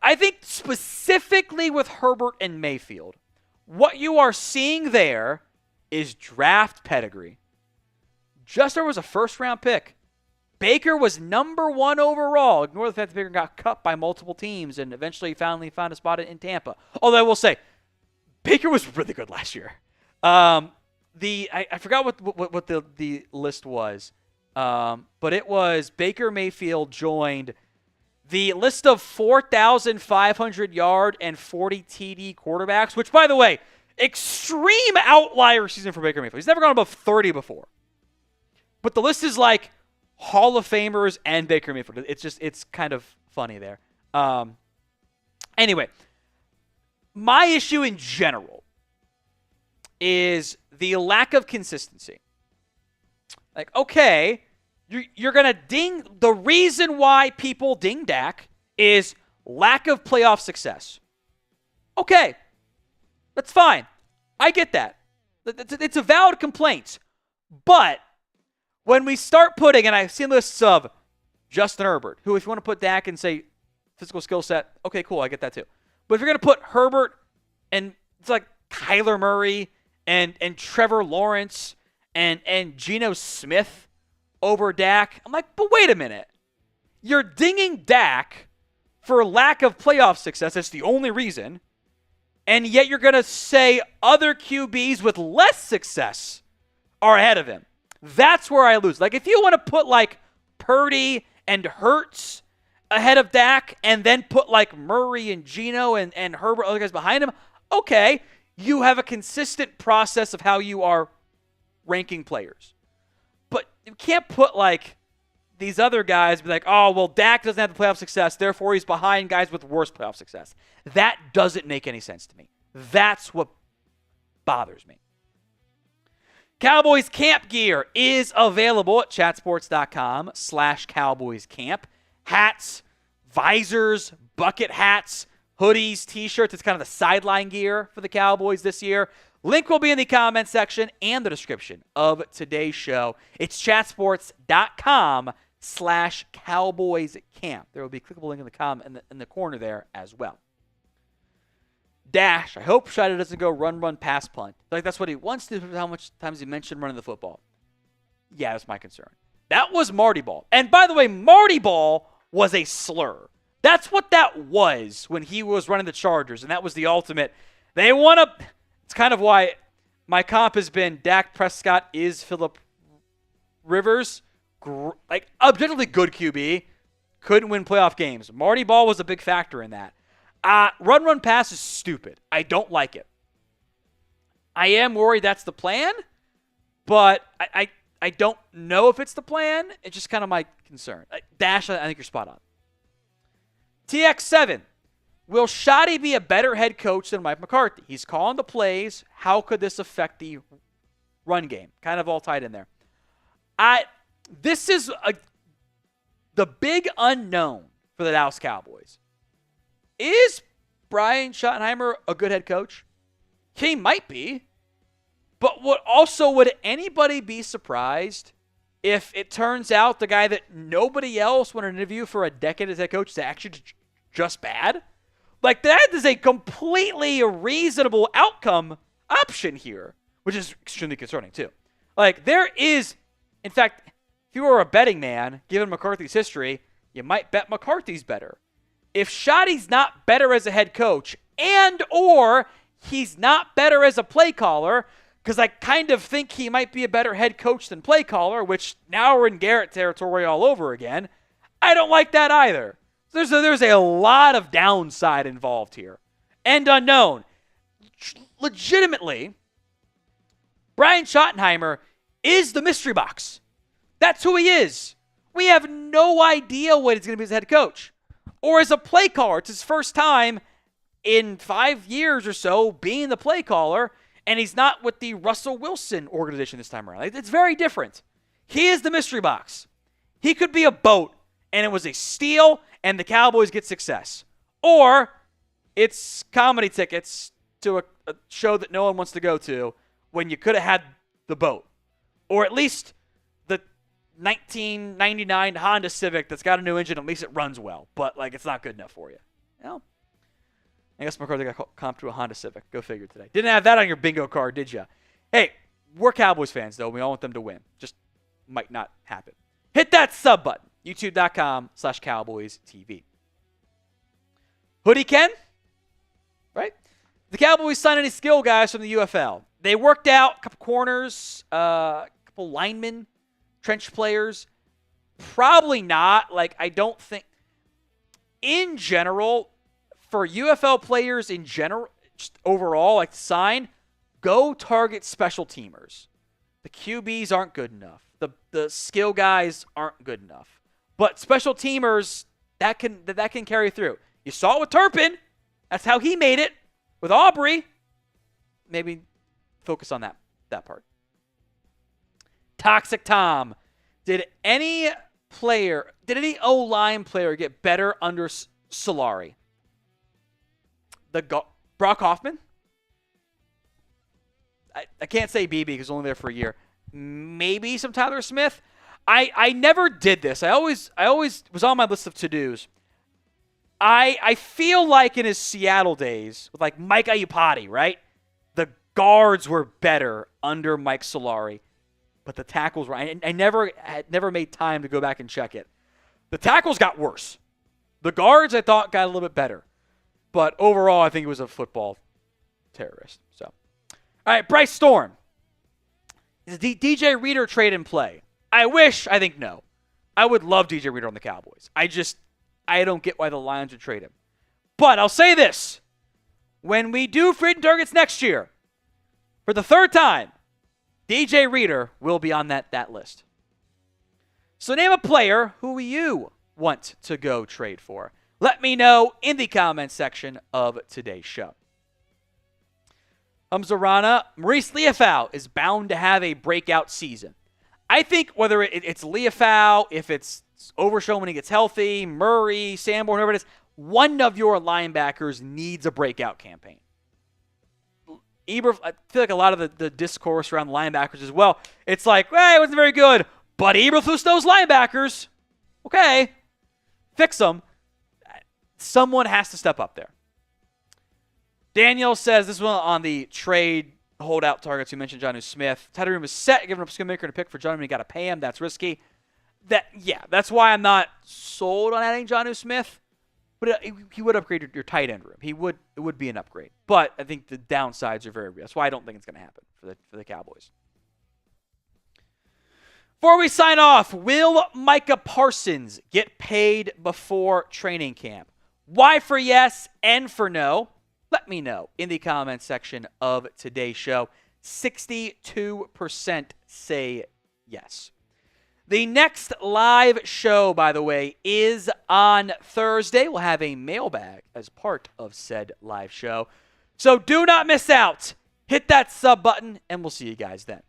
I think specifically with Herbert and Mayfield, what you are seeing there is draft pedigree. Justin was a first-round pick. Baker was number 1 overall. Ignore the fact that Baker got cut by multiple teams and eventually finally found a spot in Tampa. Although I will say, Baker was really good last year. I forgot what the list was, but it was Baker Mayfield joined the list of 4,500 yard and 40 TD quarterbacks, which, by the way, extreme outlier season for Baker Mayfield. He's never gone above 30 before. But the list is like Hall of Famers and Baker Mayfield. It's kind of funny there. Anyway, my issue in general is the lack of consistency. Like, okay, you're going to ding. The reason why people ding Dak is lack of playoff success. Okay, that's fine. I get that. It's a valid complaint. But when we start putting, and I've seen lists of Justin Herbert, who if you want to put Dak and say physical skill set, okay, cool, I get that too. But if you're going to put Herbert and it's like Kyler Murray and Trevor Lawrence and Geno Smith over Dak, I'm like, but wait a minute. You're dinging Dak for lack of playoff success. That's the only reason. And yet you're going to say other QBs with less success are ahead of him. That's where I lose. Like, if you want to put, like, Purdy and Hurts ahead of Dak and then put, like, Murray and Geno and Herbert, other guys behind him, okay, you have a consistent process of how you are ranking players. But you can't put, like, these other guys be like, oh, well, Dak doesn't have the playoff success, therefore he's behind guys with worse playoff success. That doesn't make any sense to me. That's what bothers me. Cowboys camp gear is available at chatsports.com/CowboysCamp. Hats, visors, bucket hats, hoodies, t-shirts. It's kind of the sideline gear for the Cowboys this year. Link will be in the comment section and the description of today's show. It's chatsports.com/CowboysCamp. There will be a clickable link in the corner there as well. Dash. I hope Schottenheimer doesn't go run, pass, punt. Like, that's what he wants to do. How much times he mentioned running the football. Yeah, that's my concern. That was Marty Ball. And by the way, Marty Ball was a slur. That's what that was when he was running the Chargers, and that was the ultimate. They want to. It's kind of why my comp has been Dak Prescott is Phillip Rivers. Like, objectively good QB. Couldn't win playoff games. Marty Ball was a big factor in that. Run, pass is stupid. I don't like it. I am worried that's the plan, but I don't know if it's the plan. It's just kind of my concern. Dash, I think you're spot on. TX7. Will Schotty be a better head coach than Mike McCarthy? He's calling the plays. How could this affect the run game? Kind of all tied in there. This is the big unknown for the Dallas Cowboys. Is Brian Schottenheimer a good head coach? He might be. But would anybody be surprised if it turns out the guy that nobody else wanted to interview for a decade as head coach is actually just bad? Like, that is a completely reasonable outcome option here, which is extremely concerning too. Like, there is, in fact, if you were a betting man, given McCarthy's history, you might bet McCarthy's better. If Schotty's not better as a head coach and or he's not better as a play caller, because I kind of think he might be a better head coach than play caller, which now we're in Garrett territory all over again, I don't like that either. There's a lot of downside involved here. And unknown. Legitimately, Brian Schottenheimer is the mystery box. That's who he is. We have no idea what he's going to be as a head coach. Or as a play caller. It's his first time in 5 years or so being the play caller, and he's not with the Russell Wilson organization this time around. It's very different. He is the mystery box. He could be a boat, and it was a steal, and the Cowboys get success. Or it's comedy tickets to a show that no one wants to go to when you could have had the boat. Or at least the 1999 Honda Civic that's got a new engine, at least it runs well. But, like, it's not good enough for you. You know? I guess McCarthy got comped to a Honda Civic. Go figure today. Didn't have that on your bingo card, did you? Hey, we're Cowboys fans, though. We all want them to win. Just might not happen. Hit that sub button. YouTube.com/CowboysTV. Hoodie Ken? Right? The Cowboys signed any skill guys from the UFL. They worked out a couple corners, a couple linemen, trench players. Probably not. Like, I don't think. In general, for UFL players in general, just overall, like, sign, go target special teamers. The QBs aren't good enough. The skill guys aren't good enough. But special teamers, that can carry through. You saw it with Turpin. That's how he made it. With Aubrey, maybe focus on that part. Toxic Tom. Did any O-line player get better under Solari? Brock Hoffman? I can't say BB because he's only there for a year. Maybe some Tyler Smith. I never did this. I always was on my list of to-dos. I feel like in his Seattle days, with like Mike Iupati, right? The guards were better under Mike Solari, but the tackles were. I never made time to go back and check it. The tackles got worse. The guards I thought got a little bit better, but overall I think he was a football terrorist. So, all right, Bryce Storm. Is DJ Reader trade in play? I think no. I would love DJ Reader on the Cowboys. I don't get why the Lions would trade him. But I'll say this. When we do free agent targets next year, for the third time, DJ Reader will be on that list. So name a player who you want to go trade for. Let me know in the comments section of today's show. Zarana, Maurice Leafau is bound to have a breakout season. I think whether it's Leafau, if it's Overshown when he gets healthy, Murray, Sanborn, whoever it is, one of your linebackers needs a breakout campaign. I feel like a lot of the discourse around linebackers as well, it's like, well, it wasn't very good, but Eberflus knows linebackers. Okay, fix them. Someone has to step up there. Daniel says, this one on the trade holdout targets, you mentioned Jonnu Smith. Tight room is set, giving up Skillmaker to pick for Jonnu, you got to pay him. That's risky. That's why I'm not sold on adding Jonnu Smith. But he would upgrade your tight end room. It would be an upgrade. But I think the downsides are very real. That's why I don't think it's going to happen for the Cowboys. Before we sign off, will Micah Parsons get paid before training camp? Y for yes, N for no. Let me know in the comments section of today's show. 62% say yes. The next live show, by the way, is on Thursday. We'll have a mailbag as part of said live show. So do not miss out. Hit that sub button, and we'll see you guys then.